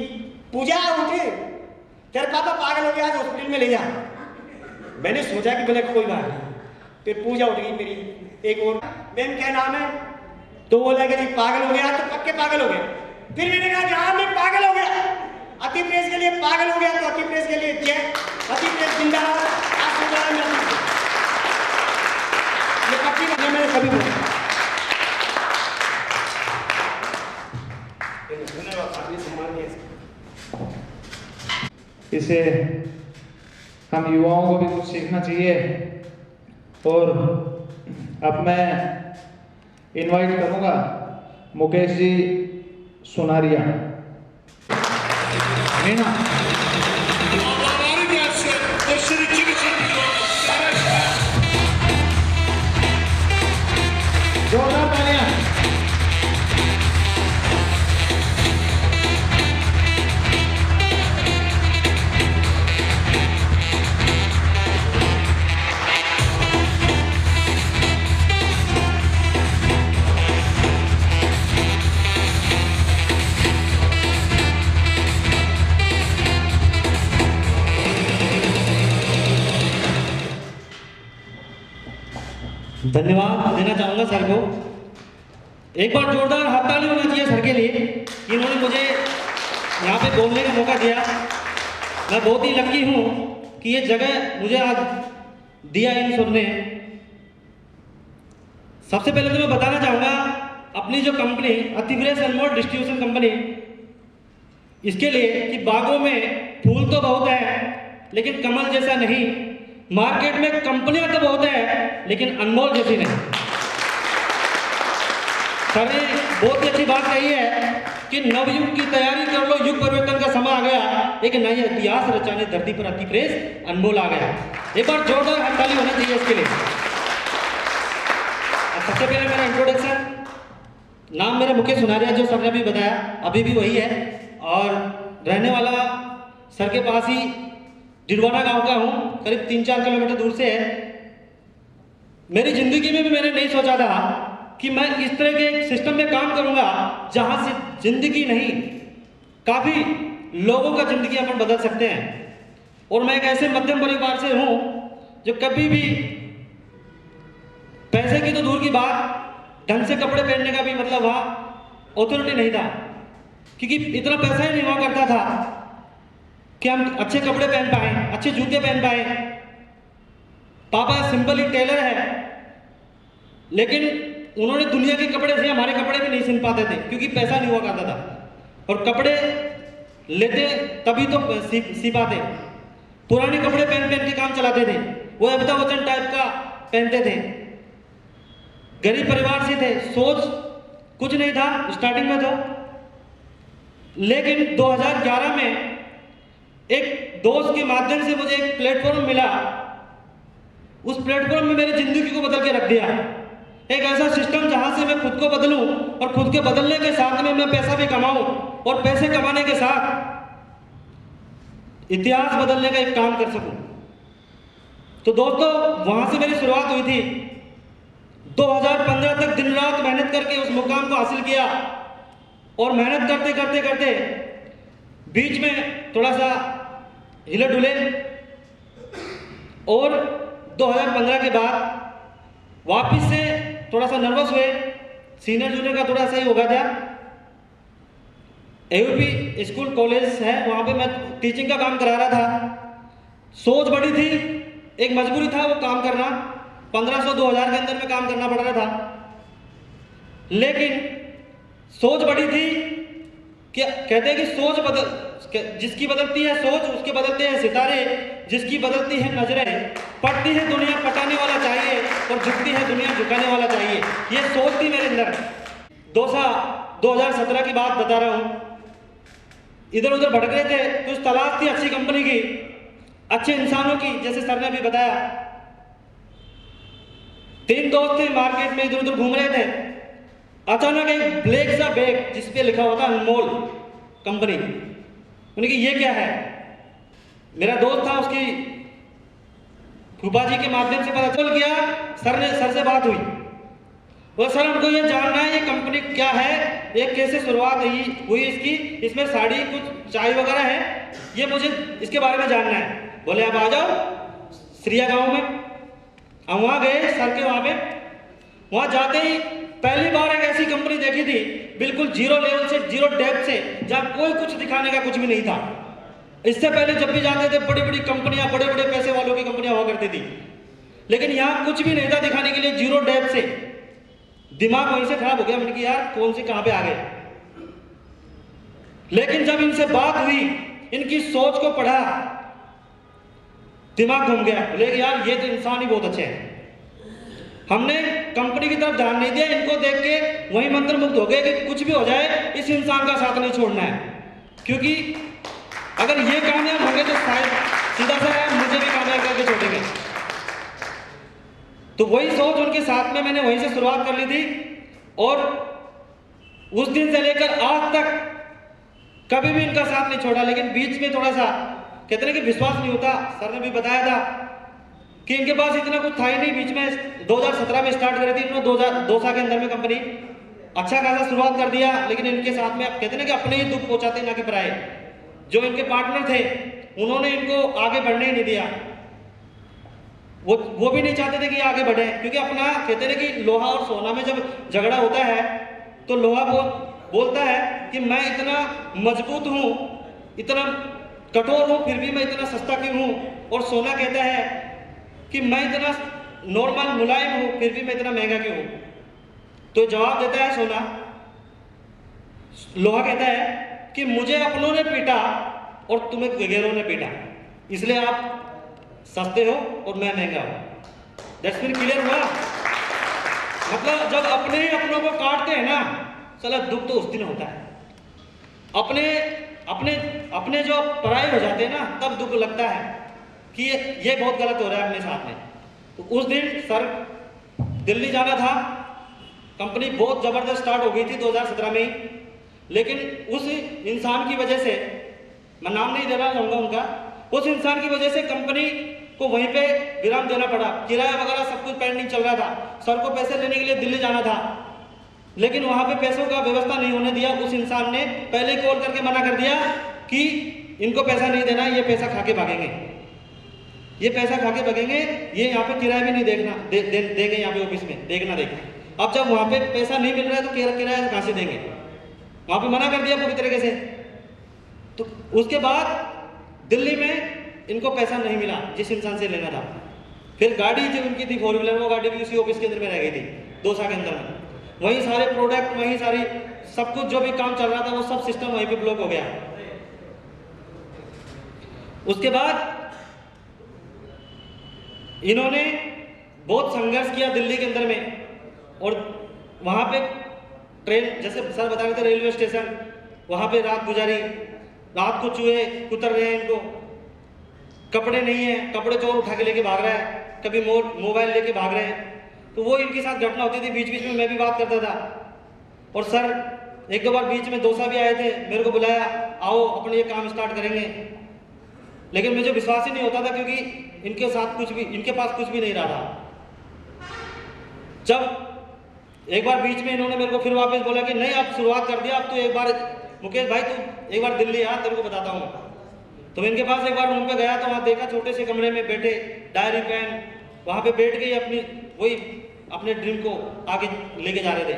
पूजा उठे, तेरे पापा पागल हो गया, आज हॉस्पिटल में ले जा। मैंने सोचा कि बोले कोई बात नहीं, फिर पूजा उठ गई मेरी। एक और मैम क्या नाम है? तो बोला कि जी पागल हो गया, तो पक्के पागल हो गया। फिर मैंने कहा कि हाँ मैं पागल हो गया, अति प्रेस के लिए पागल हो गया, तो अति प्रेस के लिए जय, अति प्रेस जिंदाबाद। कभी बोल। इसे हम युवाओं को भी कुछ सीखना चाहिए। और अब मैं इनवाइट करूंगा मुकेश जी सुनारिया। मीना जोरदार तालियां। धन्यवाद देना चाहूँगा सर को। एक बार जोरदार हाथ ताली होना चाहिए सर के लिए कि इन्होंने मुझे यहाँ पे बोलने का मौका दिया। मैं बहुत ही लकी हूँ कि ये जगह मुझे आज दिया इन सर ने। सबसे पहले तो मैं बताना चाहूँगा अपनी जो कंपनी अतिप्रेस अनमोल डिस्ट्रीब्यूशन कंपनी, इसके लिए कि बागों में फूल तो बहुत है लेकिन कमल जैसा नहीं, मार्केट में कंपनियां तो बहुत है लेकिन अनमोल जैसी नहीं। सर ने बहुत ही अच्छी बात कही है कि नवयुग की तैयारी कर लो, युग परिवर्तन का समय आ गया, एक नया इतिहास रचाने धरती पर अतिप्रेस अनमोल आ गया। एक बार जोरदार हड़ताली होना चाहिए इसके लिए। सबसे पहले मेरा इंट्रोडक्शन, नाम मेरा मुकेश सुनारिया, जो सर ने भी बताया अभी भी वही है, और रहने वाला सर के पास ही डिडवाना गांव का हूँ, करीब 3-4 किलोमीटर दूर से है। मेरी जिंदगी में भी मैंने नहीं सोचा था कि मैं इस तरह के एक सिस्टम में काम करूंगा जहां से जिंदगी नहीं, काफी लोगों का जिंदगी अपन बदल सकते हैं। और मैं एक ऐसे मध्यम परिवार से हूं जो कभी भी पैसे की तो दूर की बात, ढंग से कपड़े पहनने का भी मतलब वहां ऑथोरिटी नहीं था, क्योंकि इतना पैसा ही नहीं हुआ करता था कि हम अच्छे कपड़े पहन पाए, अच्छे जूते पहन पाए। पापा सिंपल ही टेलर है, लेकिन उन्होंने दुनिया के कपड़े से हमारे कपड़े भी नहीं सिल पाते थे क्योंकि पैसा नहीं हुआ करता था। और कपड़े लेते तभी तो सी पाते, पुराने कपड़े पहन पहन के काम चलाते थे। वो अमिताभ बच्चन टाइप का पहनते थे। गरीब परिवार से थे, सोच कुछ नहीं था स्टार्टिंग में तो। लेकिन 2011 में एक दोस्त के माध्यम से मुझे एक प्लेटफॉर्म मिला। उस प्लेटफॉर्म में मेरी जिंदगी को बदल के रख दिया। एक ऐसा सिस्टम जहां से मैं खुद को बदलूं और खुद के बदलने के साथ में मैं पैसा भी कमाऊं और पैसे कमाने के साथ इतिहास बदलने का एक काम कर सकूं। तो दोस्तों, वहां से मेरी शुरुआत हुई थी। 2015 तक दिन रात मेहनत करके उस मुकाम को हासिल किया, और मेहनत करते करते करते बीच में थोड़ा सा हिले डुले, और 2015 के बाद वापस से थोड़ा सा नर्वस हुए। सीनियर जूनियर का थोड़ा सा ही हो गया था। एयूपी स्कूल कॉलेज है, वहाँ पे मैं टीचिंग का काम करा रहा था। सोच बड़ी थी, एक मजबूरी था वो काम करना, 1500-2000 के अंदर में काम करना पड़ रहा था। लेकिन सोच बड़ी थी कि कहते हैं कि सोच बदल, जिसकी बदलती है सोच उसके बदलते हैं सितारे, जिसकी बदलती है नजरें, पड़ती है दुनिया पटाने वाला चाहिए और झुकती है दुनिया झुकाने वाला चाहिए। ये सोच थी मेरे अंदर। 2017 की बात बता रहा हूँ। इधर उधर भटक रहे थे, कुछ तलाश थी अच्छी कंपनी की, अच्छे इंसानों की, जैसे सर ने अभी बताया। 3 दोस्त थे, मार्केट में इधर उधर घूम रहे थे। अचानक एक ब्लैक सा बैग जिसपे लिखा हुआ था अनमोल कंपनी। उन्होंने कहा ये क्या है? मेरा दोस्त था, उसकी फूफा जी के माध्यम से पता चल गया। सर से बात हुई, और सर हमको ये जानना है ये कंपनी क्या है, ये कैसे शुरुआत हुई इसकी, इसमें साड़ी कुछ चाय वगैरह है, ये मुझे इसके बारे में जानना है। बोले आप आ जाओ श्रिया गांव में। हम वहाँ गए सर के वहाँ पे। वहाँ जाते ही पहली बार एक ऐसी कंपनी देखी थी, बिल्कुल जीरो लेवल से, जीरो डेप्थ से, जहाँ कोई कुछ दिखाने का कुछ भी नहीं था। इससे पहले जब भी जाते थे बड़ी बड़ी कंपनियां, बड़े बड़े पैसे वालों की कंपनियां हुआ करती थी, लेकिन यहाँ कुछ भी नहीं था दिखाने के लिए, जीरो डेप्थ से। दिमाग वहीं से खराब हो गया। मैंने कहा यार कौन सी कहां पे आ गए। लेकिन जब इनसे बात हुई, इनकी सोच को पढ़ा, दिमाग घूम गया। बोले यार ये तो इंसान ही बहुत अच्छे हैं। हमने कंपनी की तरफ ध्यान नहीं दिया, इनको देख के वही मंत्र मुग्ध हो गए कि कुछ भी हो जाए इस इंसान का साथ नहीं छोड़ना है, क्योंकि अगर ये कामयाब होंगे तो शायद सीधा सा मुझे भी कामयाब करके छोड़ेंगे। तो वही सोच उनके साथ में मैंने वहीं से शुरुआत कर ली थी, और उस दिन से लेकर आज तक कभी भी इनका साथ नहीं छोड़ा। लेकिन बीच में थोड़ा सा कहते हैं कि विश्वास नहीं होता, सर ने भी बताया था कि इनके पास इतना कुछ था ही नहीं। बीच में 2017 में स्टार्ट करी थी इन्होंने, 2 साल के अंदर में कंपनी अच्छा खासा शुरुआत कर दिया। लेकिन इनके साथ में कहते हैं कि अपने ही दुख पहुंचाते ना कि पराए। जो इनके पार्टनर थे उन्होंने इनको आगे बढ़ने ही नहीं दिया। वो भी नहीं चाहते थे कि आगे बढ़े, क्योंकि अपना कहते हैं कि लोहा और सोना में जब झगड़ा होता है तो लोहा बोलता है कि मैं इतना मजबूत हूं, इतना कठोर हूं, फिर भी मैं इतना सस्ता क्यों हूं। और सोना कहता है कि मैं इतना नॉर्मल मुलायम हूं, फिर भी मैं इतना महंगा क्यों हूं। तो जवाब देता है सोना, लोहा कहता है कि मुझे अपनों ने पीटा और तुम्हें गैरों ने पीटा, इसलिए आप सस्ते हो और मैं महंगा हूं। दैट्स फिर क्लियर हुआ। मतलब जब अपने ही अपनों को काटते हैं ना, चला दुख तो उस दिन होता है। अपने जो पराये हो जाते हैं ना, तब दुख लगता है कि ये बहुत गलत हो रहा है अपने साथ में। तो उस दिन सर दिल्ली जाना था, कंपनी बहुत जबरदस्त स्टार्ट हो गई थी 2017 में ही। लेकिन उस इंसान की वजह से, मैं नाम नहीं देना चाहूंगा उनका, उस इंसान की वजह से कंपनी को वहीं पे विराम देना पड़ा। किराया वगैरह सब कुछ पेंडिंग चल रहा था। सर को पैसे लेने के लिए दिल्ली जाना था, लेकिन वहां पे पैसों का व्यवस्था नहीं होने दिया। उस इंसान ने पहले ही कॉल करके मना कर दिया कि इनको पैसा नहीं देना, ये पैसा खा के भागेंगे, ये पैसा खा के भागेंगे, ये यहाँ पे किराया भी नहीं देंगे यहाँ पे ऑफिस में, देखना। अब जब वहां पे पैसा नहीं मिल रहा है तो किराया कहां से देंगे, वहां पे मना कर दिया पूरी तरीके से। तो उसके बाद दिल्ली में इनको पैसा नहीं मिला जिस इंसान से लेना था। फिर गाड़ी जो उनकी थी 4 व्हीलर, वो गाड़ी भी उसी ऑफिस के अंदर में रह गई थी 2 साल के अंदर में। वहीं सारे प्रोडक्ट, वहीं सारी सब कुछ जो भी काम चल रहा था वो सब सिस्टम वहीं पे ब्लॉक हो गया। उसके बाद इन्होंने बहुत संघर्ष किया दिल्ली के अंदर में, और वहां पे ट्रेन, जैसे सर बता रहे थे, रेलवे स्टेशन, वहां पे रात गुजारी। रात को चूहे कुतर रहे हैं, इनको कपड़े नहीं है, कपड़े चोर उठा के लेके भाग रहा है, कभी मोबाइल लेके भाग रहे हैं। तो वो इनके साथ घटना होती थी। बीच बीच में मैं भी बात करता था, और सर 1-2 बार बीच में दोसा भी आए थे, मेरे को बुलाया, आओ अपने ये काम स्टार्ट करेंगे। लेकिन मुझे विश्वास ही नहीं होता था, क्योंकि इनके साथ कुछ भी, इनके पास कुछ भी नहीं रहा था। जब एक बार बीच में इन्होंने मेरे को फिर वापस बोला कि नहीं आप शुरुआत कर दिया, अब तो एक बार मुकेश भाई तू एक बार दिल्ली आ, तेरे को बताता हूँ। तो मैं इनके पास एक बार रूम पे गया, तो वहाँ देखा छोटे से कमरे में बैठे, डायरी पेन, वहाँ पे बैठ के अपनी वही अपने ड्रीम को आगे लेके जा रहे थे।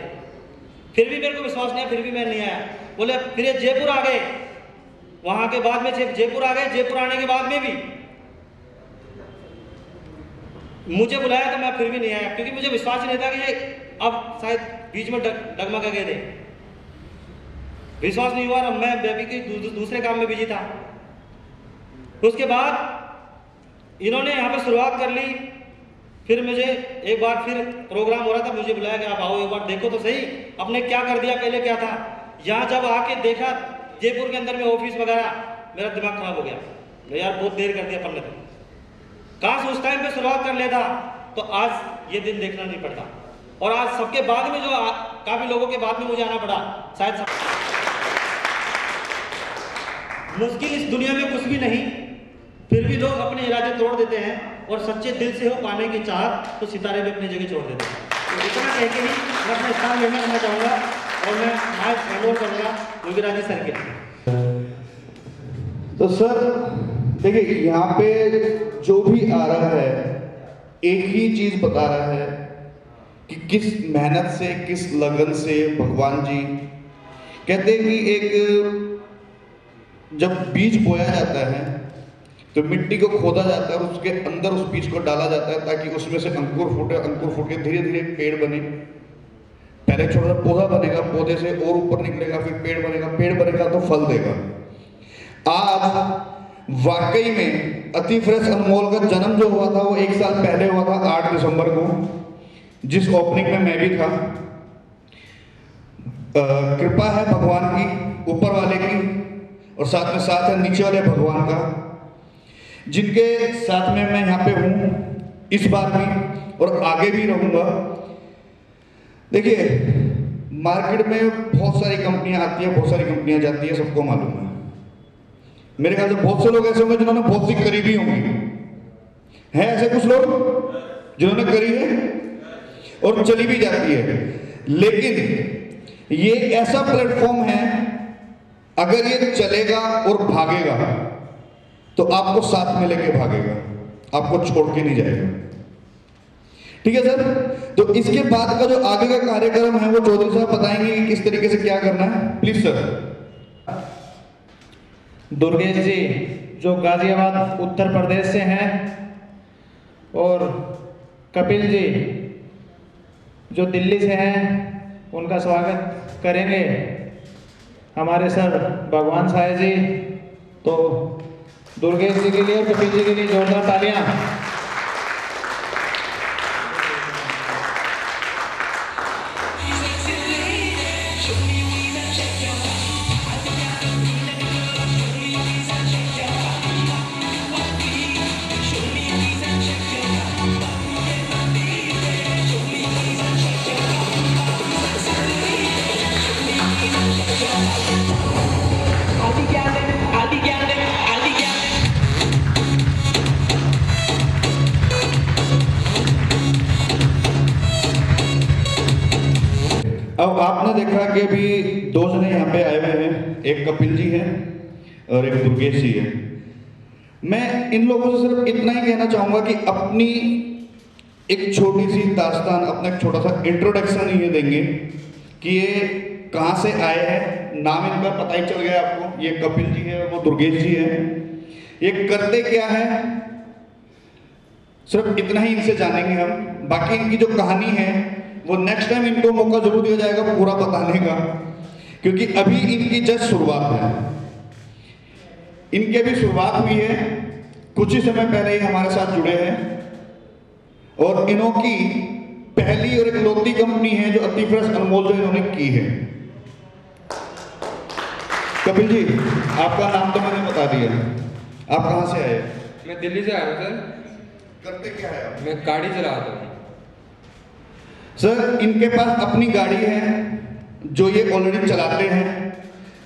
फिर भी मेरे को विश्वास नहीं आया, फिर भी मैं नहीं आया। बोले फिर ये जयपुर आ गए, वहाँ के बाद में जयपुर आ गए। जयपुर आने के बाद में भी मुझे बुलाया, तो मैं फिर भी नहीं आया, क्योंकि मुझे विश्वास ही नहीं था कि ये अब शायद बीच में डगमगा गए थे। विश्वास नहीं हुआ, मैं बेबी के दूसरे काम में बिजी था। उसके बाद इन्होंने यहाँ पे शुरुआत कर ली। फिर मुझे एक बार फिर प्रोग्राम हो रहा था, मुझे बुलाया कि आप आओ एक बार देखो तो सही अपने क्या कर दिया, पहले क्या था। यहाँ जब आके देखा जयपुर के अंदर में ऑफिस वगैरह, मेरा दिमाग खराब हो गया। यार बहुत देर कर दिया अपन ने, काश उस टाइम पे शुरुआत कर लेता तो आज ये दिन देखना नहीं पड़ता। और आज सबके बाद में जो काफी लोगों के बाद में मुझे आना पड़ा, शायद मुश्किल इस दुनिया में कुछ भी नहीं, फिर भी लोग अपने इरादे तोड़ देते हैं, और सच्चे दिल से हो पाने की चाहत तो सितारे भी अपनी जगह छोड़ देते हैं। तो इतना कह के ही मैं अपना स्थान लेना करना चाहूँगा, और मैं आज हैंड करूँगा योगीराज सर के। तो सर देखिए, यहाँ पे जो भी आ रहा है एक ही चीज बता रहा है कि किस मेहनत से, किस लगन से भगवान जी कहते हैं कि एक जब बीज बोया जाता है तो मिट्टी को खोदा जाता है और उसके अंदर उस बीज को डाला जाता है ताकि उसमें से अंकुर फूटे, अंकुर फूट के धीरे धीरे पेड़ बने। पहले छोटा सा पौधा बनेगा, पौधे से और ऊपर निकलेगा, फिर पेड़ बनेगा, पेड़ बनेगा तो फल देगा। आज वाकई में अति फ्रेश अनमोल का जन्म जो हुआ था वो 1 साल पहले हुआ था 8 दिसंबर को, जिस ओपनिंग में मैं भी था। कृपा है भगवान की, ऊपर वाले की, और साथ में साथ है नीचे वाले भगवान का, जिनके साथ में मैं यहाँ पे हूँ इस बार भी और आगे भी रहूँगा। देखिए, मार्केट में बहुत सारी कंपनियां आती हैं, बहुत सारी कंपनियां जाती है, सबको मालूम है। मेरे ख्याल से बहुत से लोग ऐसे होंगे जिन्होंने बहुत सी करी भी होंगी, हैं ऐसे कुछ लोग जिन्होंने करी है और चली भी जाती है। लेकिन ये ऐसा प्लेटफॉर्म है, अगर ये चलेगा और भागेगा तो आपको साथ में लेके भागेगा, आपको छोड़ के नहीं जाएगा। ठीक है सर, तो इसके बाद का जो आगे का कार्यक्रम है वो चौधरी साहब बताएंगे कि किस तरीके से क्या करना है। Please sir. दुर्गेश जी जो गाजियाबाद उत्तर प्रदेश से हैं, और कपिल जी जो दिल्ली से हैं, उनका स्वागत करेंगे हमारे सर भगवान साय जी। तो दुर्गेश जी के लिए और कपिल जी के लिए जोरदार तालियां। अब आपने देखा कि अभी 2 जने यहाँ पे आए हुए हैं, एक कपिल जी हैं और एक दुर्गेश जी हैं। मैं इन लोगों से सिर्फ इतना ही कहना चाहूँगा कि अपनी एक छोटी सी दास्तान, अपना एक छोटा सा इंट्रोडक्शन ये देंगे कि ये कहाँ से आए हैं। नाम इनका पता ही चल गया आपको, ये कपिल जी है और वो दुर्गेश जी है। ये करते क्या है सिर्फ इतना ही इनसे जानेंगे हम। बाकी इनकी जो कहानी है वो नेक्स्ट टाइम इनको मौका जरूर दिया जाएगा पूरा बताने का, क्योंकि अभी इनकी जस्ट शुरुआत है। इनकी अभी शुरुआत हुई है, कुछ ही समय पहले ही हमारे साथ जुड़े हैं, और इन्हों की पहली और इकलौती कंपनी है जो अति फ्रेश अनमोल जो इन्होंने की है। कपिल जी, आपका नाम तो मैंने बता दिया, आप कहाँ से आए? मैं दिल्ली से आया हूँ सर। करते क्या है आप? मैं गाड़ी चलाता हूँ सर। इनके पास अपनी गाड़ी है जो ये ऑलरेडी चलाते हैं।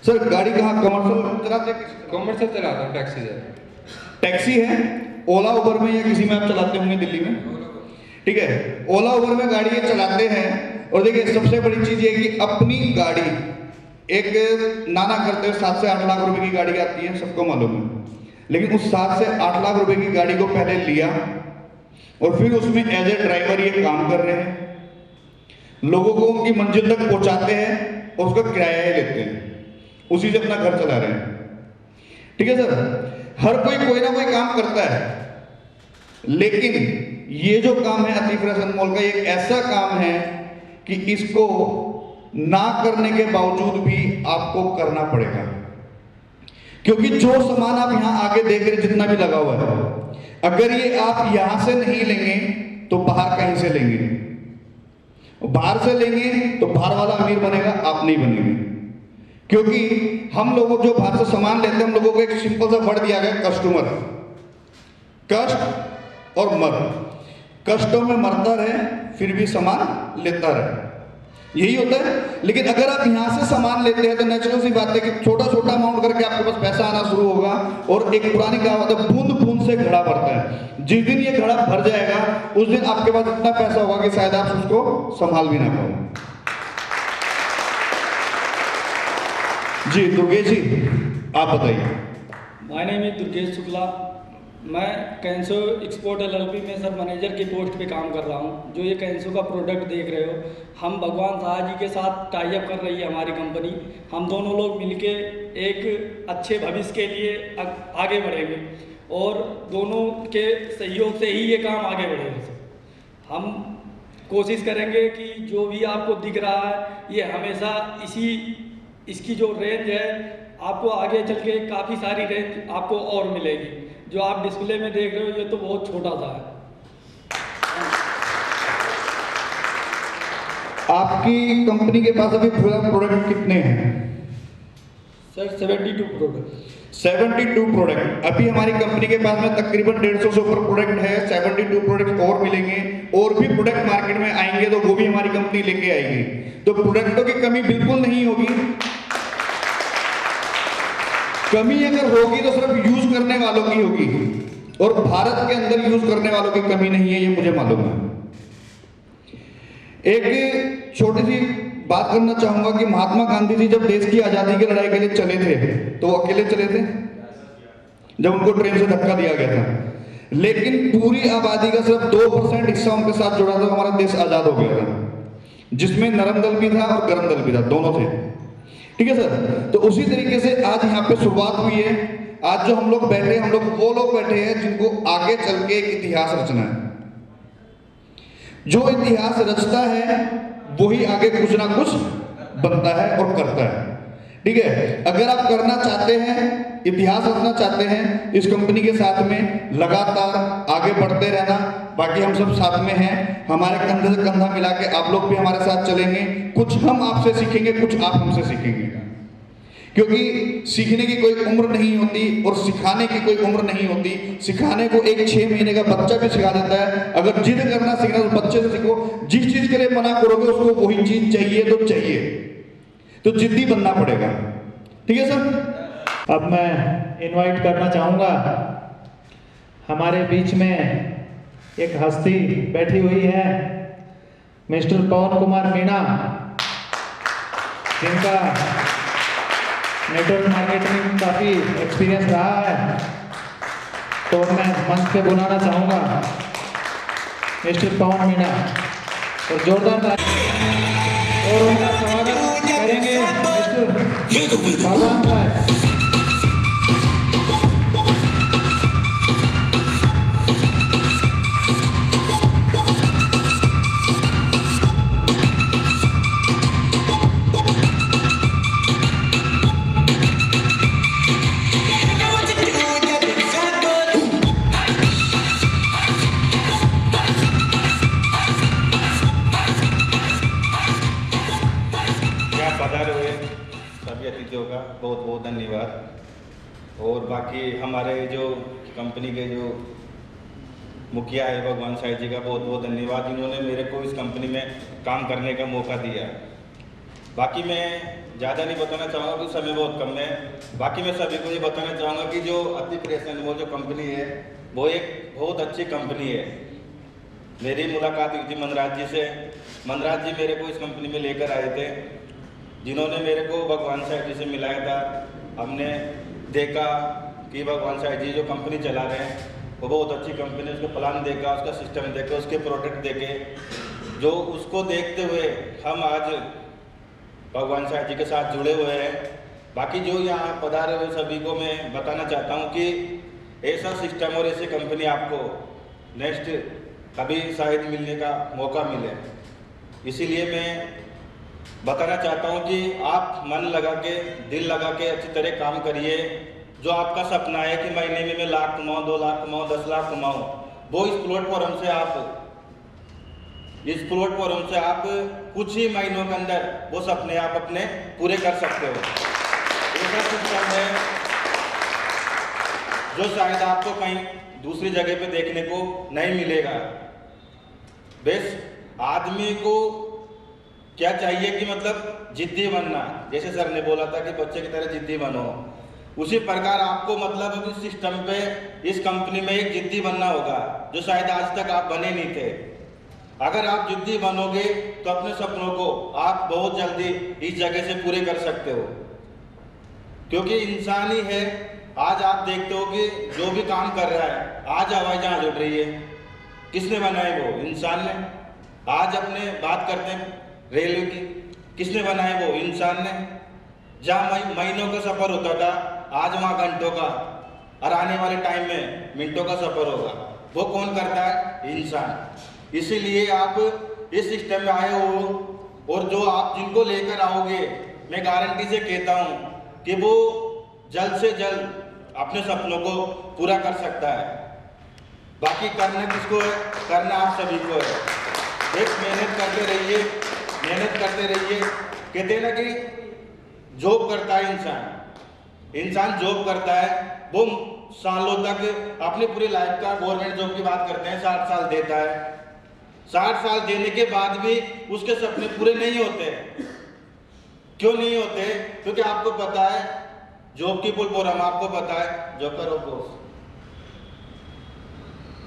सर गाड़ी कहाँ, कमर्शियल चलाते हैं? कॉमर्शियल चलाता हूँ, टैक्सी से। टैक्सी है, ओला उबर में या किसी में आप चलाते होंगे दिल्ली में? ठीक है, ओला उबर में गाड़ी ये चलाते हैं। और देखिए सबसे बड़ी चीज ये कि अपनी गाड़ी, एक नाना करते हुए 7 से 8 लाख रुपए की गाड़ी आती है, सबको मालूम है। लेकिन उस 7 से 8 लाख रुपए की गाड़ी को पहले लिया और फिर उसमें एज ए ड्राइवर ये काम कर रहे हैं, लोगों को उनकी मंजिल तक पहुंचाते हैं और उसका किराया ही लेते हैं, उसी से अपना घर चला रहे हैं। ठीक है सर, हर कोई ना कोई काम करता है, लेकिन ये जो काम है अति फ्रेश अनमोल का, एक ऐसा काम है कि इसको ना करने के बावजूद भी आपको करना पड़ेगा। क्योंकि जो सामान आप यहां आगे देख रहे जितना भी लगा हुआ है, अगर ये आप यहां से नहीं लेंगे तो बाहर कहीं से लेंगे, बाहर से लेंगे तो बाहर वाला अमीर बनेगा, आप नहीं बनेंगे। क्योंकि हम लोगों जो बाहर से सामान लेते हैं, हम लोगों को एक सिंपल सा वर्ड दिया गया, कस्टमर। कष्ट और मर, कष्टों में मरता रहे फिर भी सामान लेता रहे, यही होता है। लेकिन अगर आप यहां से सामान लेते हैं तो नेचुरल सी बात है कि छोटा छोटा अमाउंट करके आपके पास पैसा आना शुरू होगा। और एक पुरानी कहावत है, बूंद बूंद से घड़ा भरता है। जिस दिन ये घड़ा भर जाएगा उस दिन आपके पास इतना पैसा होगा कि शायद आप उसको संभाल भी ना पाओ। जी दुर्गेश जी, आप बताइए। My name is Durgesh Shukla. मैं कैंसो एक्सपोर्ट एलएलपी में सब मैनेजर की पोस्ट पे काम कर रहा हूँ। जो ये कैंसो का प्रोडक्ट देख रहे हो, हम भगवान शाह जी के साथ टाई अप कर रही है हमारी कंपनी। हम दोनों लोग मिलके एक अच्छे भविष्य के लिए आगे बढ़ेंगे और दोनों के सहयोग से ही ये काम आगे बढ़ेगा। हम कोशिश करेंगे कि जो भी आपको दिख रहा है ये हमेशा इसकी जो रेंज है आपको आगे चल के काफ़ी सारी रेंज आपको और मिलेगी। जो आप डिस्प्ले में देख रहे हो ये तो बहुत छोटा सा है। आपकी कंपनी के पास अभी प्रोडक्ट कितने हैं? Sir 72 product. 72 प्रोडक्ट। अभी हमारी कंपनी के पास में तकरीबन 150 से ऊपर प्रोडक्ट है। 72 प्रोडक्ट और मिलेंगे, और भी प्रोडक्ट मार्केट में आएंगे तो वो भी हमारी कंपनी लेके आएगी। तो प्रोडक्टों की कमी बिल्कुल नहीं होगी। कमी अगर होगी तो सिर्फ यूज करने वालों की होगी, और भारत के अंदर यूज करने वालों की कमी नहीं है, ये मुझे मालूम है। एक छोटी सी बात करना चाहूंगा कि महात्मा गांधी जी जब देश की आजादी की लड़ाई के लिए चले थे तो वो अकेले चले थे, जब उनको ट्रेन से धक्का दिया गया था। लेकिन पूरी आबादी का सिर्फ 2% हिस्सा उनके साथ जुड़ा था, हमारा देश आजाद हो गया था, जिसमें नरम दल भी था और गरम दल भी था, दोनों थे। ठीक है सर। तो उसी तरीके से आज यहाँ पे शुरुआत हुई है। आज जो हम लोग बैठे हैं, हम लोग वो लोग बैठे हैं जिनको आगे चल के एक इतिहास रचना है। जो इतिहास रचता है वही आगे कुछ ना कुछ बनता है और करता है। ठीक है। अगर आप करना चाहते हैं, इतिहास रचना चाहते हैं, इस कंपनी के साथ में लगातार आगे बढ़ते रहना। बाकी हम सब साथ में हैं, हमारे कंधे से कंधा मिला के आप लोग भी हमारे साथ चलेंगे। कुछ हम आपसे सीखेंगे, कुछ आप हमसे सीखेंगे, क्योंकि सीखने की कोई उम्र नहीं होती और सिखाने की कोई उम्र नहीं होती। सिखाने को एक 6 महीने का बच्चा भी सिखा देता है। अगर जिद करना सीखना तो बच्चे से सीखो। जिस चीज के लिए मना करोगे उसको वही चीज चाहिए तो चाहिए, तो जिद्दी बनना पड़ेगा। ठीक है सर। अब मैं इनवाइट करना चाहूँगा, हमारे बीच में एक हस्ती बैठी हुई है, मिस्टर पवन कुमार मीणा, जिनका नेटवर्क मार्केटिंग में काफ़ी एक्सपीरियंस रहा है। तो मैं मंच पे बुलाना चाहूँगा मिस्टर पवन मीणा, और जोरदार और उनका स्वागत करेंगे मिस्टर भगवान राय। का बहुत बहुत धन्यवाद। और बाकी हमारे जो कंपनी के जो मुखिया है भगवान साई जी का बहुत बहुत धन्यवाद, इन्होंने मेरे को इस कंपनी में काम करने का मौका दिया। बाकी मैं ज़्यादा नहीं बताना चाहूँगा क्योंकि समय बहुत कम है। बाकी मैं सभी को ये बताना चाहूँगा कि जो अति प्रेस अनमोल जो कंपनी है वो एक बहुत अच्छी कंपनी है। मेरी मुलाकात हुई थी मनराज जी से। मनराज जी मेरे को इस कंपनी में लेकर आए थे, जिन्होंने मेरे को भगवान साई जी से मिलाया था। हमने देखा कि भगवान साई जी जो कंपनी चला रहे हैं वो बहुत अच्छी कंपनी है। उसका प्लान देखा, उसका सिस्टम देखा, उसके प्रोडक्ट देखे, जो उसको देखते हुए हम आज भगवान साई जी के साथ जुड़े हुए हैं। बाकी जो यहाँ पधारे हुए सभी को मैं बताना चाहता हूँ कि ऐसा सिस्टम और ऐसी कंपनी आपको नेक्स्ट कभी शायद मिलने का मौका मिले। इसीलिए मैं बताना चाहता हूँ कि आप मन लगा के, दिल लगा के अच्छी तरह काम करिए। जो आपका सपना है कि महीने में मैं लाख कमाऊँ, 2 लाख कमाऊँ, 10 लाख कमाऊँ, वो इस प्लेटफॉर्म से आप कुछ ही महीनों के अंदर वो सपने आप अपने पूरे कर सकते हो। ऐसा सिस्टम है जो शायद आपको कहीं दूसरी जगह पे देखने को नहीं मिलेगा। बस आदमी को क्या चाहिए कि मतलब जिद्दी बनना, जैसे सर ने बोला था कि बच्चे की तरह जिद्दी बनो, उसी प्रकार आपको मतलब इस सिस्टम पे, इस कंपनी में एक जिद्दी बनना होगा जो शायद आज तक आप बने नहीं थे। अगर आप जिद्दी बनोगे तो अपने सपनों को आप बहुत जल्दी इस जगह से पूरे कर सकते हो, क्योंकि इंसान ही है। आज आप देखते हो कि जो भी काम कर रहा है, आज हवाई जहाज उड़ रही है, किसने बनाए? वो इंसान ने। आज अपने बात करते हैं रेलवे की, किसने बनाए? वो इंसान ने। जहाँ महीनों का सफर होता था, आज वहाँ घंटों का, और आने वाले टाइम में मिनटों का सफर होगा। वो कौन करता है? इंसान। इसीलिए आप इस सिस्टम में आए हो और जो आप जिनको लेकर आओगे, मैं गारंटी से कहता हूँ कि वो जल्द से जल्द अपने सपनों को पूरा कर सकता है। बाकी करना किसको है? करना आप सभी को है। एक मेहनत करते रहिए, मेहनत करते रहिए। कहते हैं ना कि जॉब करता है इंसान जॉब करता है, वो सालों तक अपनी पूरी लाइफ का, गवर्नमेंट जॉब की बात करते हैं, 60 साल देता है। 60 साल देने के बाद भी उसके सपने पूरे नहीं होते। क्यों नहीं होते? क्योंकि आपको पता है जॉब की फुल फॉर्म आपको पता है, जॉब करो बॉस।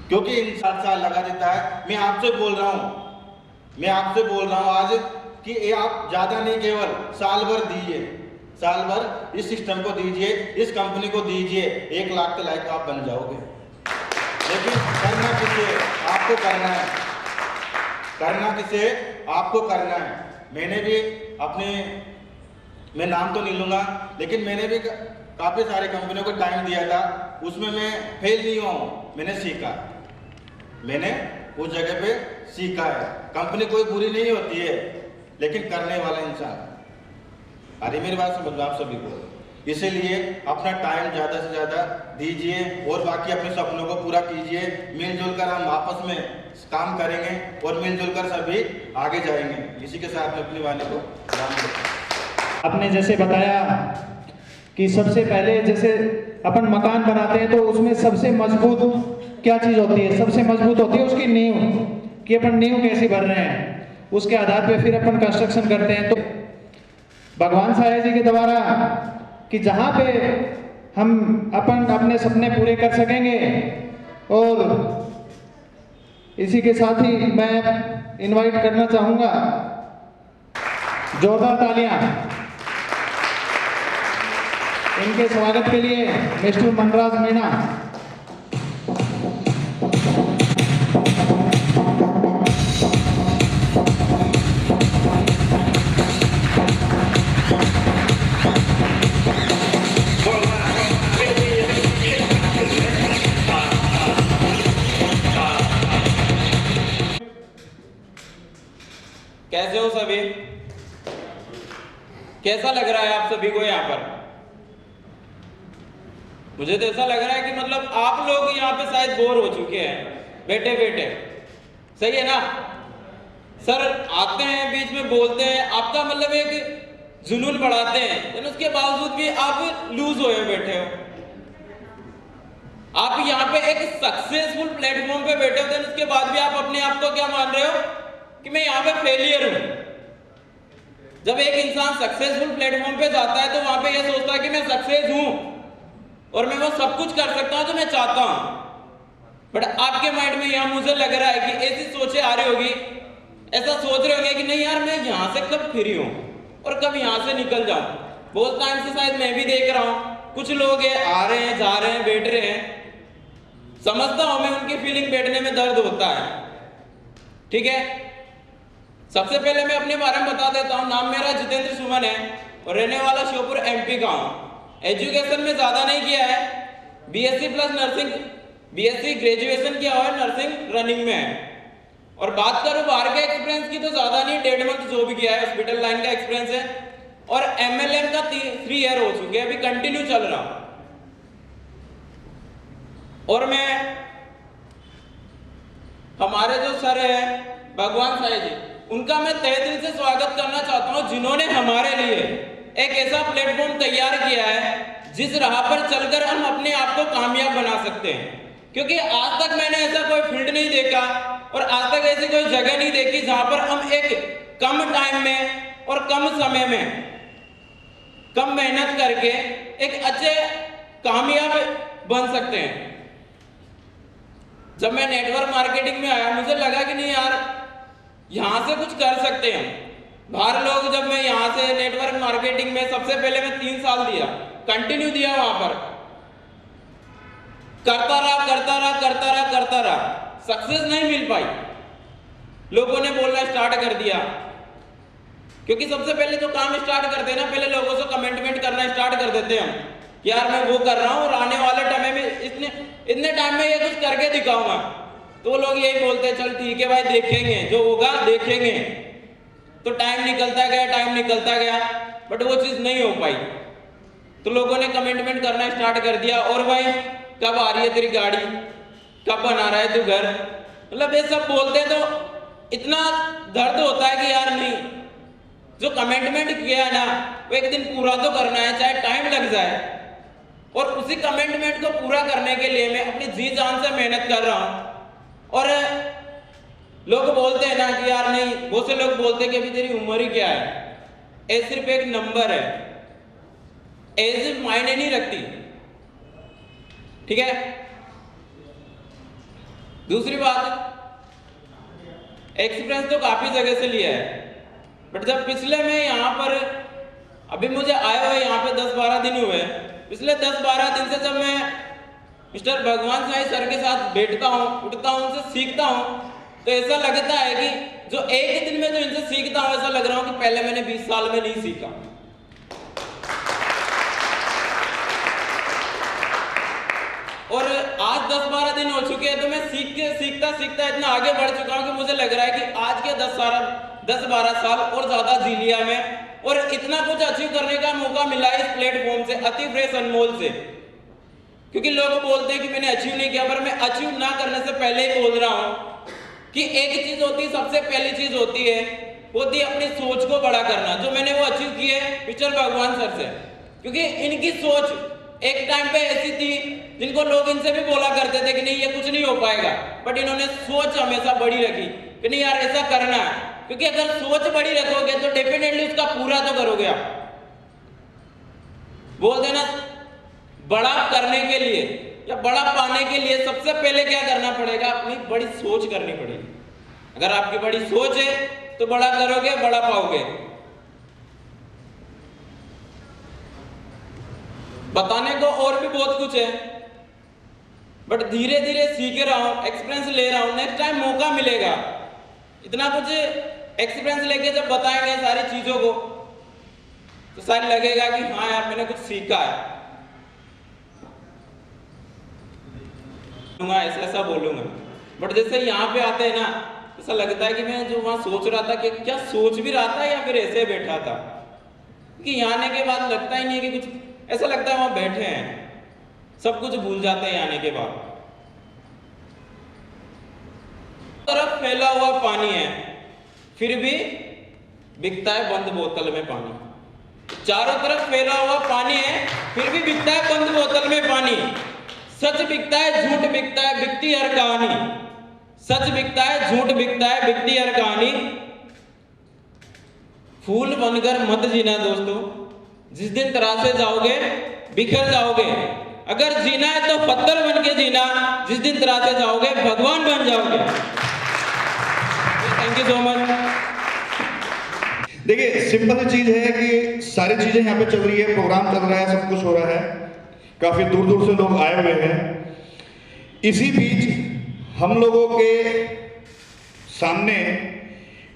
क्योंकि इन 60 साल लगा देता है। मैं आपसे बोल रहा हूं आज कि ये आप ज्यादा नहीं, केवल साल भर दीजिए, साल भर इस सिस्टम को दीजिए, इस कंपनी को दीजिए, 1 लाख के लायक आप बन जाओगे। लेकिन करना किसे? आपको करना है। करना किसे? आपको करना है। मैंने भी अपने, मैं नाम तो नहीं लूंगा, लेकिन मैंने भी काफी सारी कंपनियों को टाइम दिया था, उसमें मैं फेल नहीं हुआ हूं। मैंने सीखा, मैंने उस जगह पे सीखा है। कंपनी कोई बुरी नहीं होती है, लेकिन करने वाला इंसान। अरे मेरी बात समझ लो आप सभी को। इसीलिए अपना टाइम ज़्यादा से ज़्यादा दीजिए और बाकी अपने सपनों को पूरा कीजिए। मिलजुल कर हम आपस में काम करेंगे और मिलजुल कर सभी आगे जाएंगे। इसी के साथ में अपनी वाणी को विराम देता हूं। आपने जैसे बताया कि सबसे पहले जैसे अपन मकान बनाते हैं तो उसमें सबसे मजबूत क्या चीज़ होती है? सबसे मजबूत होती है उसकी नींव, कि अपन नींव कैसी भर रहे हैं, उसके आधार पे फिर अपन कंस्ट्रक्शन करते हैं। तो भगवान साया जी के द्वारा कि जहाँ पे हम अपन अपने सपने पूरे कर सकेंगे, और इसी के साथ ही मैं इनवाइट करना चाहूँगा, जोरदार तालियां इनके स्वागत के लिए, मिस्टर मनराज मीणा। कैसे हो सभी? कैसा लग रहा है आप सभी को यहाँ पर? मुझे तो ऐसा लग रहा है कि मतलब आप लोग यहाँ पे शायद बोर हो चुके हैं बैठे बैठे। सही है ना? सर आते हैं, बीच में बोलते हैं, आपका मतलब एक जुनून बढ़ाते हैं, लेकिन उसके बावजूद भी आप लूज होए बैठे हो। आप यहाँ पे एक सक्सेसफुल प्लेटफॉर्म पे बैठे होते हैं, उसके बाद भी आप अपने आप को क्या मान रहे हो कि मैं यहाँ पे फेलियर हूं। जब एक इंसान सक्सेसफुल प्लेटफॉर्म पे जाता है तो वहां पे यह सोचता है कि मैं सक्सेस हूं और मैं वो सब कुछ कर सकता हूं जो मैं चाहता हूं। बट आपके माइंड में यह मुझे लग रहा है कि ऐसी सोचें आ रही होगी, ऐसा सोच रहे होंगे कि नहीं यार मैं यहां से कब फ्री हूं और कब यहां से निकल जाऊं। बहुत टाइम से शायद मैं भी देख रहा हूं, कुछ लोग आ रहे हैं, जा रहे हैं, बैठ रहे हैं। समझता हूं मैं उनकी फीलिंग, बैठने में दर्द होता है, ठीक है। सबसे पहले मैं अपने बारे में बता देता हूं। नाम मेरा जितेंद्र सुमन है और रहने वाला श्योपुर एमपी का हूं। एजुकेशन में ज़्यादा नहीं किया है, BSc plus nursing, BSc graduation किया हुआ है, नर्सिंग रनिंग में है। और बात करूं बाहर के एक्सपीरियंस की तो ज़्यादा नहीं, 1.5 मंथ जो भी किया है, हॉस्पिटल लाइन का एक्सपीरियंस है। और एमएलएम का 3 ईयर हो चुके हैं, अभी कंटिन्यू चल रहा हूं। और मैं हमारे जो सर है भगवान साई जी, उनका मैं तहे दिल से स्वागत करना चाहता हूं, जिन्होंने हमारे लिए एक ऐसा प्लेटफॉर्म तैयार किया है जिस राह पर चलकर हम अपने आप को कामयाब बना सकते हैं। क्योंकि आज तक मैंने ऐसा कोई फील्ड नहीं देखा और आज तक ऐसी कोई जगह नहीं देखी जहां पर हम एक कम टाइम में और कम समय में, कम मेहनत करके एक अच्छे कामयाब बन सकते हैं। जब मैं नेटवर्क मार्केटिंग में आया, मुझे लगा कि नहीं यार यहां से कुछ कर सकते हैं। बाहर लोग, जब मैं यहां से नेटवर्क मार्केटिंग में सबसे पहले मैं 3 साल दिया, कंटिन्यू दिया, वहां पर करता रहा, सक्सेस नहीं मिल पाई। लोगों ने बोलना स्टार्ट कर दिया, क्योंकि सबसे पहले जो काम स्टार्ट करते हैं ना, पहले लोगों से कमिटमेंट करना स्टार्ट कर देते हैं हम, यार मैं वो कर रहा हूं और आने वाले टाइम में इतने टाइम में ये कुछ करके दिखाऊंगा। तो वो लोग यही बोलते हैं चल ठीक है भाई देखेंगे, जो होगा देखेंगे। तो टाइम निकलता गया बट वो चीज़ नहीं हो पाई। तो लोगों ने कमेंटमेंट करना स्टार्ट कर दिया, और भाई कब आ रही है तेरी गाड़ी, कब बना रहा है तू घर, मतलब ये सब बोलते हैं। तो इतना दर्द होता है कि यार नहीं, जो कमेंटमेंट किया है ना वो एक दिन पूरा तो करना है, चाहे टाइम लग जाए। और उसी कमेंटमेंट को पूरा करने के लिए मैं अपनी जी जान से मेहनत कर रहा हूँ। और लोग बोलते हैं ना कि यार नहीं, बहुत से लोग बोलते हैं कि अभी तेरी उम्र ही क्या है, ये सिर्फ एक नंबर है, एज मायने नहीं रखती, ठीक है। दूसरी बात, एक्सपीरियंस तो काफी जगह से लिया है, बट जब पिछले में यहाँ पर, अभी मुझे आए हुए यहाँ पे 10-12 दिन हुए, पिछले 10-12 दिन से जब मैं मिस्टर भगवान साई सर के साथ बैठता हूँ, उठता हूँ, उनसे सीखता हूँ, तो ऐसा लगता है कि जो एक ही दिन में जो इनसे सीखता हूँ, ऐसा लग रहा हूँ कि पहले मैंने 20 साल में नहीं सीखा। और आज 10-12 दिन हो चुके हैं, तो मैं सीखता इतना आगे बढ़ चुका हूँ कि मुझे लग रहा है कि आज के 10-12 साल और ज्यादा जी लिया मैं, और इतना कुछ अचीव करने का मौका मिला इस प्लेटफॉर्म से, अति फ्रेश अनमोल से। क्योंकि लोग बोलते हैं कि मैंने अचीव नहीं किया, पर मैं अचीव ना करने से पहले ही बोल रहा हूँ कि एक चीज होती है, सबसे पहली चीज होती है अपनी सोच को बड़ा करना, जो मैंने वो अचीव की है मिस्टर भगवान सर से। क्योंकि इनकी सोच एक टाइम पे ऐसी थी जिनको लोग इनसे भी बोला करते थे कि नहीं ये कुछ नहीं हो पाएगा, बट इन्होंने सोच हमेशा बड़ी रखी कि नहीं यार ऐसा करना है। क्योंकि अगर सोच बड़ी रखोगे तो डेफिनेटली उसका पूरा तो करोगे आप। बोल देना, बड़ा करने के लिए या बड़ा पाने के लिए सबसे पहले क्या करना पड़ेगा, अपनी बड़ी सोच करनी पड़ेगी। अगर आपकी बड़ी सोच है तो बड़ा करोगे, बड़ा पाओगे। बताने को और भी बहुत कुछ है, बट धीरे धीरे सीख रहा हूं, एक्सपीरियंस ले रहा हूं। नेक्स्ट टाइम मौका मिलेगा, इतना कुछ एक्सपीरियंस लेके जब बताएंगे सारी चीजों को, तो शायद लगेगा कि हाँ यार मैंने कुछ सीखा है। ऐसा बोलूंगा, बट जैसे यहाँ पे आते हैं ना, ऐसा लगता है कि मैं जो वहां सोच रहा था कि क्या सोच भी रहा था या फिर ऐसे बैठा था। कि यहाँ आने के बाद लगता ही नहीं है कि कुछ, ऐसा लगता है वहां बैठे हैं, सब कुछ भूल जाते हैं आने के बाद। तरफ फैला हुआ पानी है, फिर भी बिकता है बंद बोतल में पानी। चारों तरफ फैला हुआ पानी है, फिर भी बिकता है बंद बोतल में पानी। सच बिकता है, झूठ बिकता है, बिकती हर कहानी। सच बिकता है, झूठ बिकता है, बिकती हर कहानी। फूल बनकर मत जीना दोस्तों, जिस दिन तरासे जाओगे बिखर जाओगे। अगर जीना है तो पत्थर बन के जीना, जिस दिन तरासे जाओगे भगवान बन जाओगे। Thank you so much. देखिए सिंपल सी चीज है कि सारी चीजें यहाँ पे चल रही है, प्रोग्राम चल रहा है, सब कुछ हो रहा है, काफी दूर दूर से लोग आए हुए हैं। इसी बीच हम लोगों के सामने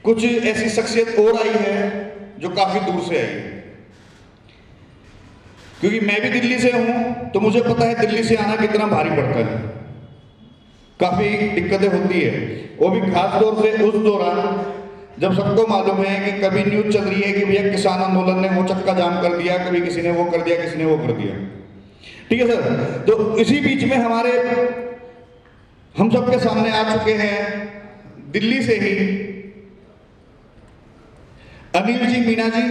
कुछ ऐसी शख्सियत और आई है जो काफी दूर से आई है। क्योंकि मैं भी दिल्ली से हूं, तो मुझे पता है दिल्ली से आना कितना भारी पड़ता है, काफी दिक्कतें होती है। वो भी खास तौर से उस दौरान जब सबको मालूम है कि कभी न्यूज चल रही है कि भैया किसान आंदोलन ने वो चक्का जाम कर दिया, कभी किसी ने वो कर दिया, किसी ने वो कर दिया। ठीक है सर, तो इसी बीच में हम सबके सामने आ चुके हैं दिल्ली से ही अनिल जी मीना जी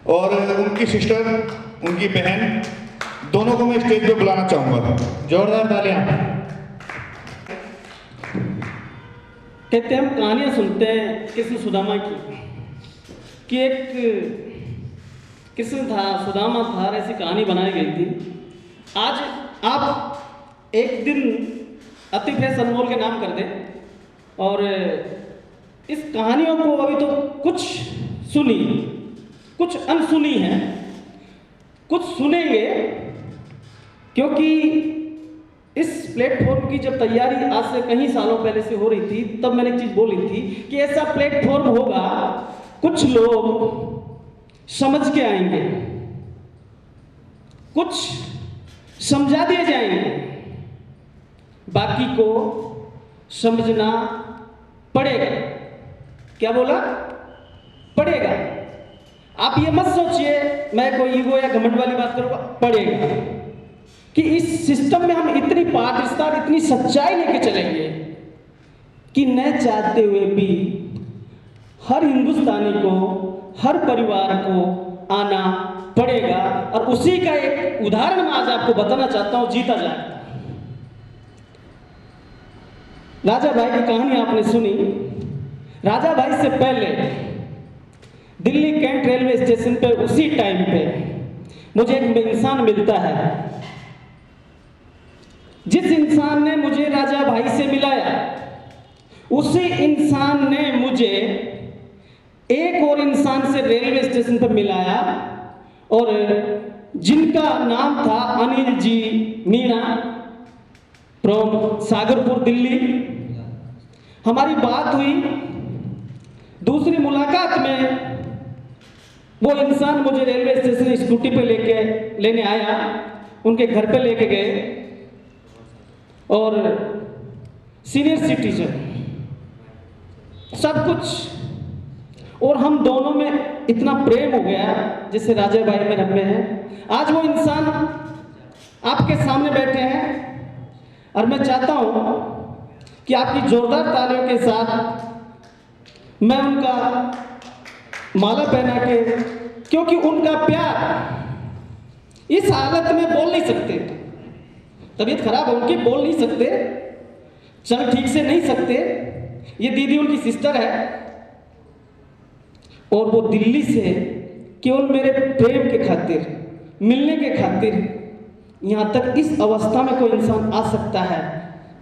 और उनकी सिस्टर, उनकी बहन, दोनों को मैं स्टेज पे बुलाना चाहूंगा। जोरदार तालियां। कहते हैं हम कहानियां सुनते हैं कृष्ण सुदामा की, कि एक कृष्ण था, सुदामा था, ऐसी कहानी बनाई गई थी। आज आप एक दिन अति फ्रेश अनमोल के नाम कर दें और इस कहानियों को अभी तो कुछ सुनी, कुछ अनसुनी है, कुछ सुनेंगे, क्योंकि इस प्लेटफॉर्म की जब तैयारी आज से कई सालों पहले से हो रही थी, तब मैंने एक चीज बोली थी कि ऐसा प्लेटफॉर्म होगा, कुछ लोग समझ के आएंगे, कुछ समझा दिए जाएंगे, बाकी को समझना पड़ेगा। क्या बोला? पड़ेगा। आप ये मत सोचिए मैं कोई ईगो या घमंड वाली बात करूंगा, पड़ेगा कि इस सिस्टम में हम इतनी पारदर्शिता, इतनी सच्चाई लेके चलेंगे कि न चाहते हुए भी हर हिंदुस्तानी को, हर परिवार को आना पड़ेगा। और उसी का एक उदाहरण मैं आज आपको बताना चाहता हूं, जीता जाए। राजा भाई की कहानी आपने सुनी। राजा भाई से पहले दिल्ली कैंट रेलवे स्टेशन पे उसी टाइम पे मुझे एक इंसान मिलता है। जिस इंसान ने मुझे राजा भाई से मिलाया, उसी इंसान ने मुझे एक और इंसान से रेलवे स्टेशन पर मिलाया, और जिनका नाम था अनिल जी मीणा फ्रॉम सागरपुर दिल्ली। हमारी बात हुई। दूसरी मुलाकात में वो इंसान मुझे रेलवे स्टेशन स्कूटी पे लेने आया, उनके घर पे लेके गए, और सीनियर सिटीजन सब कुछ, और हम दोनों में इतना प्रेम हो गया जैसे राजा भाई में रब में है। आज वो इंसान आपके सामने बैठे हैं, और मैं चाहता हूं कि आपकी जोरदार तालियों के साथ मैं उनका माला पहना के, क्योंकि उनका प्यार इस हालत में बोल नहीं सकते, तबीयत खराब है उनकी, बोल नहीं सकते, चल ठीक से नहीं सकते। ये दीदी उनकी सिस्टर है, और वो दिल्ली से केवल मेरे प्रेम के खातिर, मिलने के खातिर, यहां तक इस अवस्था में कोई इंसान आ सकता है।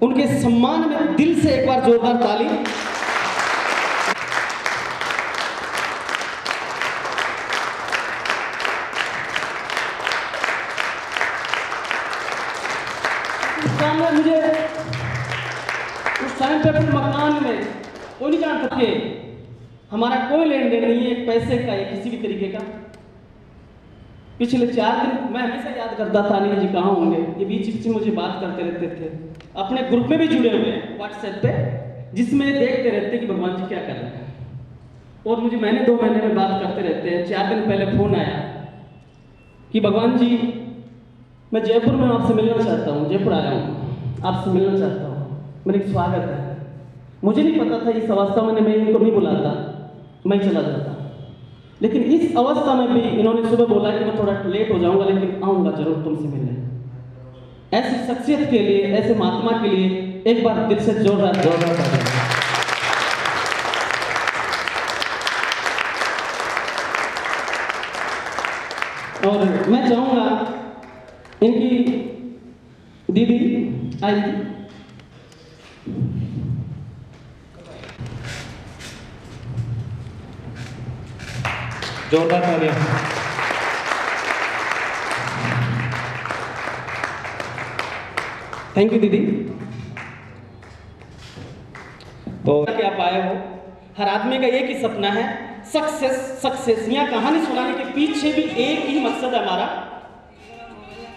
उनके सम्मान में दिल से एक बार जोरदार ताली। मुझे उस टाइम पे अपने मकान में कोई नहीं जानता था, हमारा कोई लेन देन नहीं है पैसे का या किसी भी तरीके का। पिछले 4 दिन मैं हमेशा याद करता था अनिल जी कहाँ होंगे। ये बीच बीच में मुझे बात करते रहते थे। अपने ग्रुप में भी जुड़े हुए हैं व्हाट्सएप पे, जिसमें देखते रहते कि भगवान जी क्या कर रहे हैं, और मुझे महीने 2 महीने में बात करते रहते हैं। 4 दिन पहले फोन आया कि भगवान जी मैं जयपुर में आपसे मिलना चाहता हूँ, जयपुर आया हूँ, आपसे मिलना चाहता हूँ, मेरा स्वागत है। मुझे नहीं पता था इस अवस्था में मैं इनको नहीं बुलाता, मैं चला जाता। लेकिन इस अवस्था में भी इन्होंने सुबह बोला कि मैं थोड़ा लेट हो जाऊंगा, लेकिन आऊंगा जरूर तुमसे मिलने। ऐसी शख्सियत के लिए, ऐसे महात्मा के लिए एक बार दिल से जोरदार और मैं चाहूंगा इनकी दीदी आएगी। जोरदार तालियां। थैंक यू दीदी। तो क्या पाए हो, हर आदमी का एक ही सपना है, सक्सेस। यहाँ कहानी सुनाने के पीछे भी एक ही मकसद है हमारा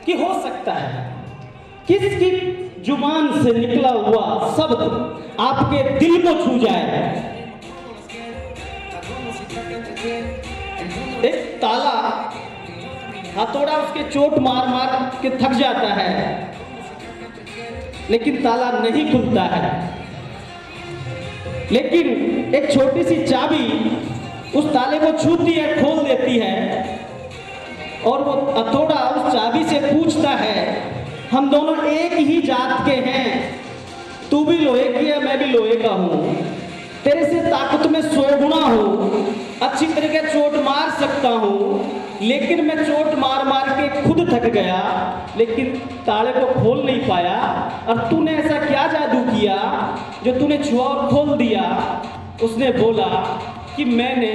कि हो सकता है किसकी जुबान से निकला हुआ शब्द आपके दिल को छू जाए। एक ताला हथौड़ा उसके चोट मार मार के थक जाता है, लेकिन ताला नहीं खुलता है। लेकिन एक छोटी सी चाबी उस ताले को छूती है, खोल देती है, और वो हथौड़ा उस चाबी से पूछता है, हम दोनों एक ही जात के हैं, तू भी लोहे की है, मैं भी लोहे का हूँ, तेरे से ताकत में 100 गुना हूँ, अच्छी तरीके चोट मार सकता हूँ, लेकिन मैं चोट मार मार के खुद थक गया, लेकिन ताले को खोल नहीं पाया। और तूने ऐसा क्या जादू किया जो तूने छुआ और खोल दिया? उसने बोला कि मैंने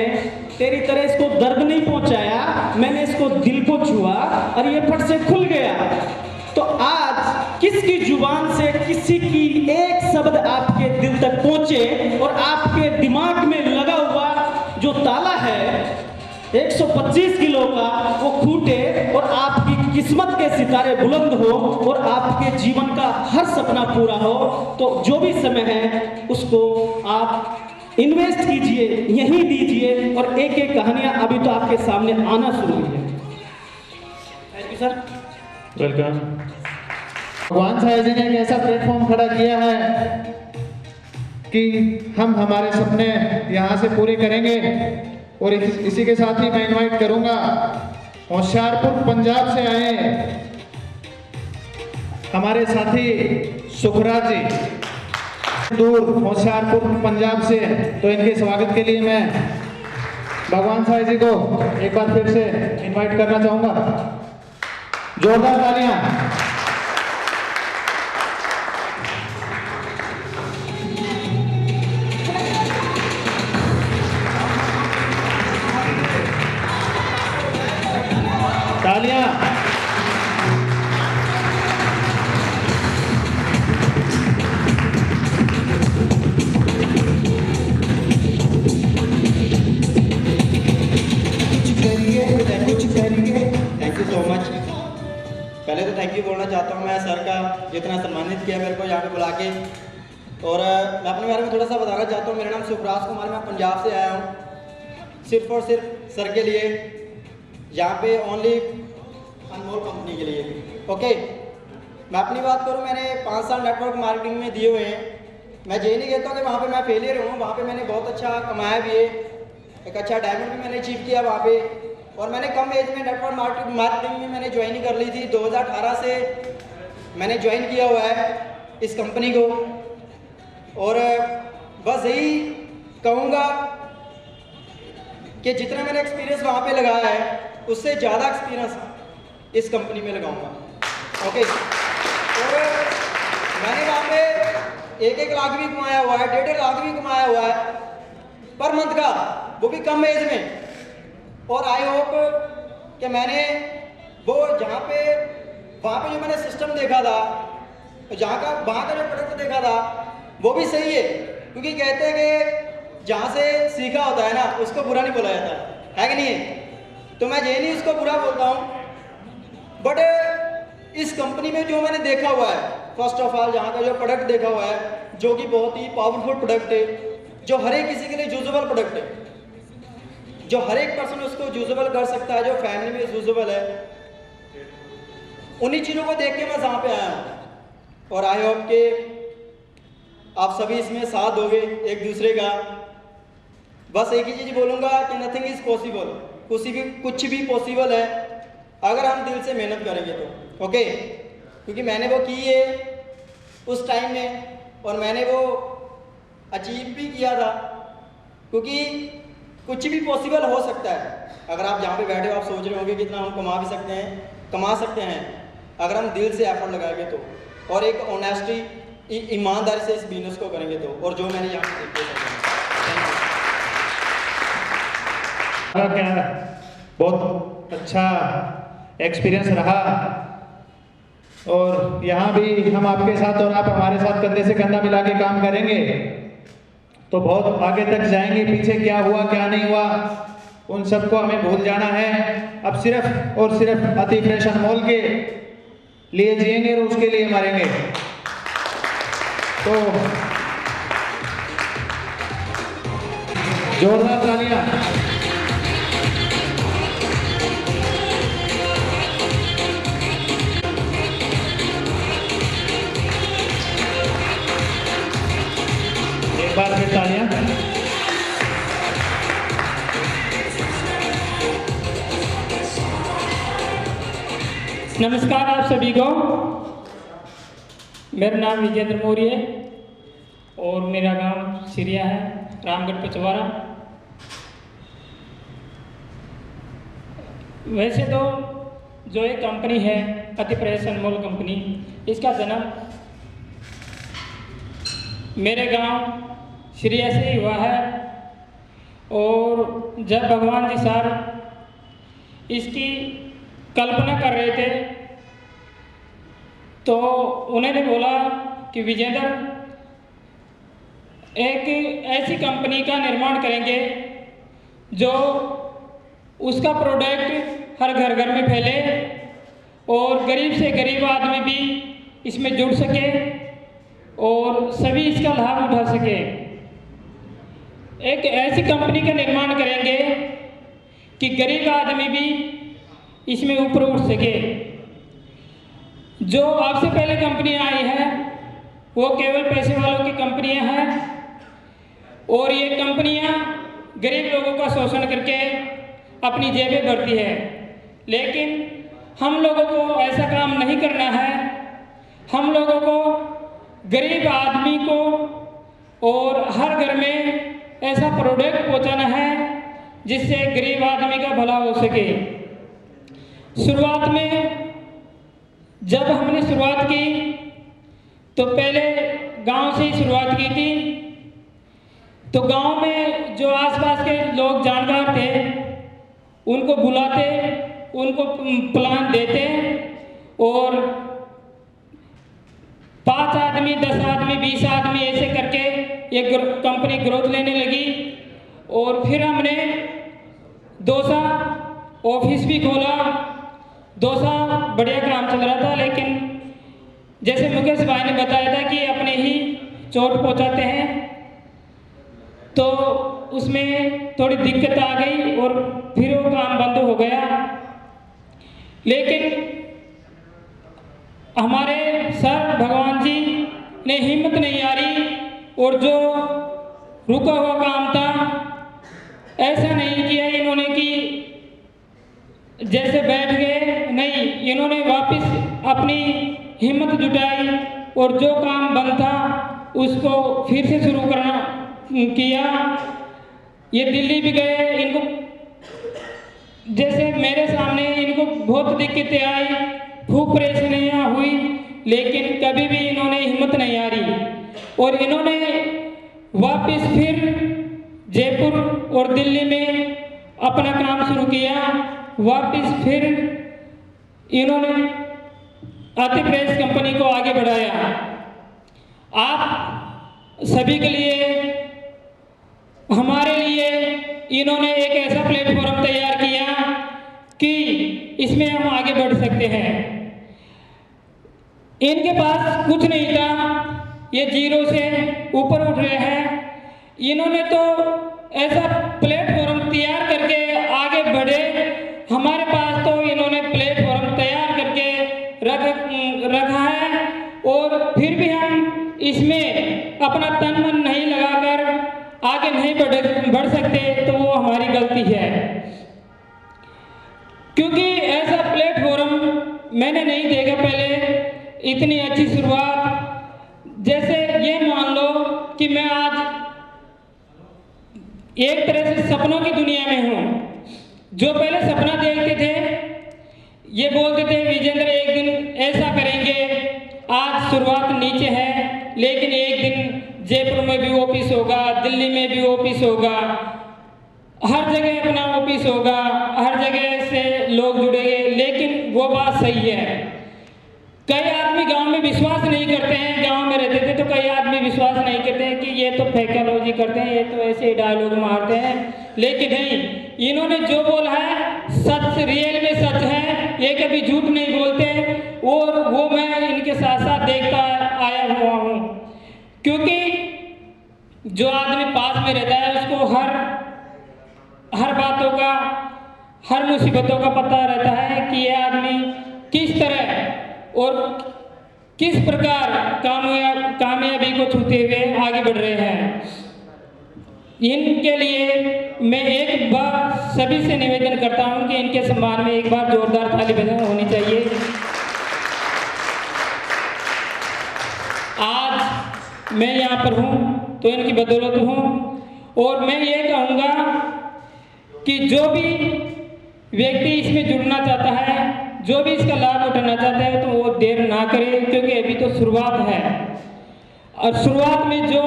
तेरी तरह इसको दर्द नहीं पहुंचाया, मैंने इसको दिल को छुआ और ये फट से खुल गया। तो आज किसकी जुबान से किसी की एक शब्द आपके दिल तक पहुंचे और आपके दिमाग में लगा हुआ जो ताला है 125 किलो का वो फूटे और आपकी किस्मत के सितारे बुलंद हो और आपके जीवन का हर सपना पूरा हो। तो जो भी समय है उसको आप इन्वेस्ट कीजिए, यहीं दीजिए और एक एक कहानियां अभी तो आपके सामने आना शुरू हुई है। Thank you sir. वेलकम। भगवान साहब जी ने एक ऐसा प्लेटफॉर्म खड़ा किया है कि हम हमारे सपने यहाँ से पूरे करेंगे। और इसी के साथ ही मैं इनवाइट करूंगा होशियारपुर पंजाब से आए हमारे साथी सुखराज जी, दूर होशियारपुर पंजाब से। तो इनके स्वागत के लिए मैं भगवान साहब जी को एक बार फिर से इनवाइट करना चाहूंगा। जोरदार तालियां। तालियां। Thank you so much. पहले तो थैंक यू बोलना चाहता हूँ मैं सर का, जितना सम्मानित किया मेरे को यहाँ पे बुला के। और मैं अपने बारे में थोड़ा सा बताना चाहता हूँ। मेरा नाम सुखराज कुमार, मैं पंजाब से आया हूँ सिर्फ और सिर्फ सर के लिए, यहाँ पे ओनली अनमोल कंपनी के लिए। ओके, मैं अपनी बात करूँ, मैंने 5 साल नेटवर्क मार्केटिंग में दिए हुए हैं। मैं ये नहीं कहता कि वहाँ पे मैं फेलियर हूँ, वहाँ पे मैंने बहुत अच्छा कमाया भी है, एक अच्छा डायमंड भी मैंने अचीव किया वहाँ पे। और मैंने कम एज में नेटवर्क मार्केटिंग में मैंने ज्वाइन कर ली थी। 2018 से मैंने ज्वाइन किया हुआ है इस कंपनी को। और बस यही कहूँगा कि जितना मैंने एक्सपीरियंस वहाँ पे लगाया है उससे ज़्यादा एक्सपीरियंस इस कंपनी में लगाऊंगा। ओके, और मैंने वहाँ पे 1-1 लाख भी कमाया हुआ है, 1.5 लाख भी कमाया हुआ है पर मंथ का, वो भी कम एज में। और आई होप कि मैंने वो जहाँ पे वहाँ पे जो मैंने सिस्टम देखा था, वहाँ का जो प्रोडक्ट देखा था वो भी सही है। क्योंकि कहते हैं कि जहाँ से सीखा होता है ना उसको बुरा नहीं बोला जाता है कि नहीं है। तो मैं ये नहीं उसको बुरा बोलता हूँ, बट इस कंपनी में जो मैंने देखा हुआ है, फर्स्ट ऑफ ऑल यहाँ का जो प्रोडक्ट देखा हुआ है जो कि बहुत ही पावरफुल प्रोडक्ट है, जो हर एक किसी के लिए यूजेबल प्रोडक्ट है, जो हर एक पर्सन उसको यूजेबल कर सकता है, जो फैमिली में यूजेबल है। उन्हीं चीज़ों को देख के मैं यहाँ पे आया हूँ। और आई होप कि आप सभी इसमें साथ दोगे एक दूसरे का। बस एक ही चीज़ बोलूँगा कि नथिंग इज़ पॉसिबल, कुछ भी पॉसिबल है अगर हम दिल से मेहनत करेंगे तो। ओके, क्योंकि मैंने वो की है उस टाइम में और मैंने वो अचीव भी किया था। क्योंकि कुछ भी पॉसिबल हो सकता है। अगर आप जहाँ पे बैठे हो आप सोच रहे होंगे कितना हम कमा सकते हैं अगर हम दिल से एफर्ट लगाएंगे तो, और एक ऑनेस्टी ईमानदारी से इस बिजनेस को करेंगे तो। और जो मैंने यहाँ पे क्या बहुत अच्छा एक्सपीरियंस रहा। और यहाँ भी हम आपके साथ और आप हमारे साथ कंधे से कंधा मिला के काम करेंगे तो बहुत आगे तक जाएंगे। पीछे क्या हुआ क्या नहीं हुआ उन सबको हमें भूल जाना है। अब सिर्फ और सिर्फ अति फ्रेश अनमोल के लिए जिएंगे और उसके लिए मरेंगे। तो जोरदार तालियां। एक बार फिर तालियां। नमस्कार आप सभी को। मेरा नाम विजेंद्र मौर्य है और मेरा गांव सिरिया है, रामगढ़ पचवारा। वैसे तो जो एक कंपनी है अति फ्रेश अनमोल कंपनी, इसका जन्म मेरे गांव सिरिया से ही हुआ है। और जब भगवान जी सर इसकी कल्पना कर रहे थे तो उन्होंने बोला कि विजेंद्र एक ऐसी कंपनी का निर्माण करेंगे जो उसका प्रोडक्ट हर घर घर में फैले और गरीब से गरीब आदमी भी इसमें जुड़ सके और सभी इसका लाभ उठा सके। एक ऐसी कंपनी का निर्माण करेंगे कि गरीब आदमी भी इसमें ऊपर उठ सके। जो आपसे पहले कंपनियां आई हैं वो केवल पैसे वालों की कंपनियां हैं और ये कंपनियां गरीब लोगों का शोषण करके अपनी जेबें भरती है, लेकिन हम लोगों को ऐसा काम नहीं करना है। हम लोगों को गरीब आदमी को और हर घर में ऐसा प्रोडक्ट पहुंचाना है जिससे गरीब आदमी का भला हो सके। शुरुआत में जब हमने शुरुआत की तो पहले गांव से ही शुरुआत की थी। तो गांव में जो आसपास के लोग जानकार थे उनको बुलाते, उनको प्लान देते और 5 आदमी, 10 आदमी, 20 आदमी ऐसे करके ये कंपनी ग्रोथ लेने लगी। और फिर हमने दोसा ऑफिस भी खोला। दोसा बढ़िया काम चल रहा था, लेकिन जैसे मुकेश भाई ने बताया था कि अपने ही चोट पहुंचाते हैं, तो उसमें थोड़ी दिक्कत आ गई और फिर वो काम बंद हो गया। लेकिन हमारे सर भगवान जी ने हिम्मत नहीं हारी और जो रुका हुआ काम था ऐसा नहीं किया इन्होंने कि जैसे बैठ गए, नहीं, इन्होंने वापस अपनी हिम्मत जुटाई और जो काम बंद था उसको फिर से शुरू करना किया। ये दिल्ली भी गए, इनको जैसे मेरे सामने इनको बहुत दिक्कतें आई, खूब परेशानियाँ हुई, लेकिन कभी भी इन्होंने हिम्मत नहीं हारी और इन्होंने वापस फिर जयपुर और दिल्ली में अपना काम शुरू किया। वापस फिर इन्होंने अति प्रेस कंपनी को आगे बढ़ाया। आप सभी के लिए, हमारे लिए इन्होंने एक ऐसा प्लेटफॉर्म तैयार किया कि इसमें हम आगे बढ़ सकते हैं। इनके पास कुछ नहीं था, ये जीरो से ऊपर उठ रहे हैं। इन्होंने तो ऐसा प्लेटफॉर्म तैयार करके आगे बढ़े। हमारे पास तो इन्होंने प्लेटफॉर्म तैयार करके रखा है और फिर भी हम इसमें अपना तन मन नहीं लगाकर आगे नहीं बढ़ सकते, तो वो हमारी गलती है। क्योंकि ऐसा प्लेटफॉर्म मैंने नहीं देखा पहले, इतनी अच्छी शुरुआत। जैसे ये मान लो कि मैं आज एक तरह से सपनों की दुनिया में हूँ। जो पहले सपना देखते थे ये बोलते थे विजेंद्र एक दिन ऐसा करेंगे, आज शुरुआत नीचे है, लेकिन एक दिन जयपुर में भी ऑफिस होगा, दिल्ली में भी ऑफिस होगा, हर जगह अपना ऑफिस होगा, हर जगह से लोग जुड़ेंगे। लेकिन वो बात सही है। कई आदमी गांव में विश्वास नहीं करते हैं, गांव में रहते थे तो कई आदमी विश्वास नहीं करते हैं कि ये तो फेकोलॉजी करते हैं, ये तो ऐसे ही डायलॉग मारते हैं। लेकिन नहीं, इन्होंने जो बोला है सच, रियल में सच है, ये कभी झूठ नहीं बोलते और वो मैं इनके साथ साथ देखता आया हुआ हूँ। क्योंकि जो आदमी पास में रहता है उसको हर बातों का, हर मुसीबतों का पता रहता है कि ये आदमी किस तरह और किस प्रकार कामयाबी को छूते हुए आगे बढ़ रहे हैं। इनके लिए मैं एक बार सभी से निवेदन करता हूं कि इनके सम्मान में एक बार जोरदार ताली बजानी होनी चाहिए। आज मैं यहाँ पर हूँ तो इनकी बदौलत हूँ और मैं ये कहूँगा कि जो भी व्यक्ति इसमें जुड़ना चाहता है, जो भी इसका लाभ उठाना चाहता है, तो वो देर ना करे, क्योंकि अभी तो शुरुआत है और शुरुआत में जो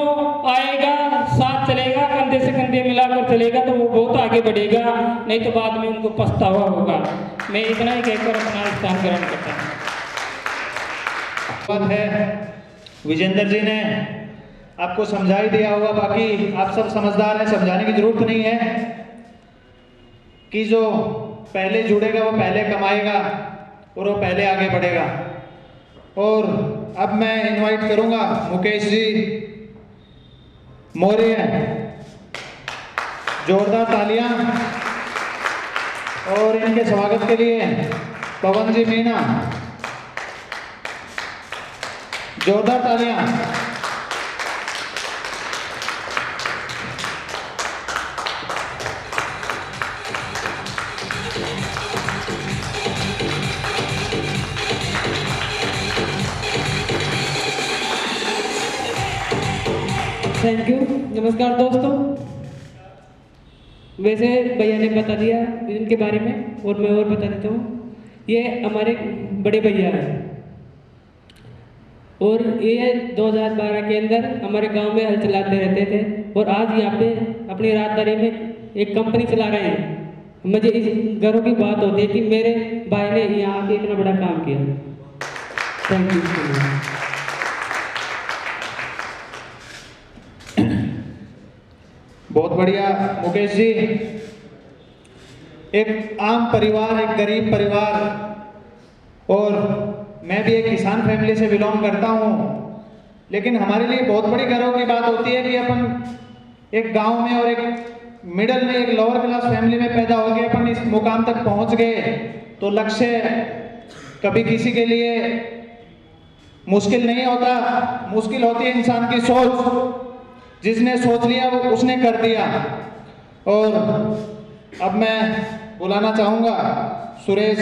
आएगा साथ चलेगा, कंधे से कंधे मिलाकर चलेगा, तो वो बहुत आगे बढ़ेगा, नहीं तो बाद में उनको पछतावा होगा। मैं इतना ही कहकर अपना स्थान ग्रहण करता हूँ। बात है विजेंद्र जी ने आपको समझा ही दिया होगा, बाकी आप सब समझदार हैं, समझाने की जरूरत नहीं है कि जो पहले जुड़ेगा वो पहले कमाएगा और वो पहले आगे बढ़ेगा। और अब मैं इनवाइट करूंगा मुकेश जी मौर्य, जोरदार तालियां। और इनके स्वागत के लिए पवन जी मीना, जोरदार तालियां। Thank you. नमस्कार दोस्तों। वैसे भैया ने बता दिया इनके बारे में और मैं और बता देता हूँ। ये हमारे बड़े भैया हैं और ये 2012 के अंदर हमारे गांव में हल चलाते रहते थे और आज यहाँ पे अपनी राजधानी में एक कंपनी चला रहे हैं। मुझे इस गर्व की बात होती है कि मेरे भाई ने यहाँ आके इतना बड़ा काम किया। Thank you. बहुत बढ़िया मुकेश जी। एक आम परिवार, एक गरीब परिवार, और मैं भी एक किसान फैमिली से बिलोंग करता हूँ, लेकिन हमारे लिए बहुत बड़ी गर्व की बात होती है कि अपन एक गांव में और एक मिडिल में, एक लोअर क्लास फैमिली में पैदा हो गए, अपन इस मुकाम तक पहुँच गए। तो लक्ष्य कभी किसी के लिए मुश्किल नहीं होता, मुश्किल होती है इंसान की सोच। जिसने सोच लिया वो उसने कर दिया। और अब मैं बुलाना चाहूँगा सुरेश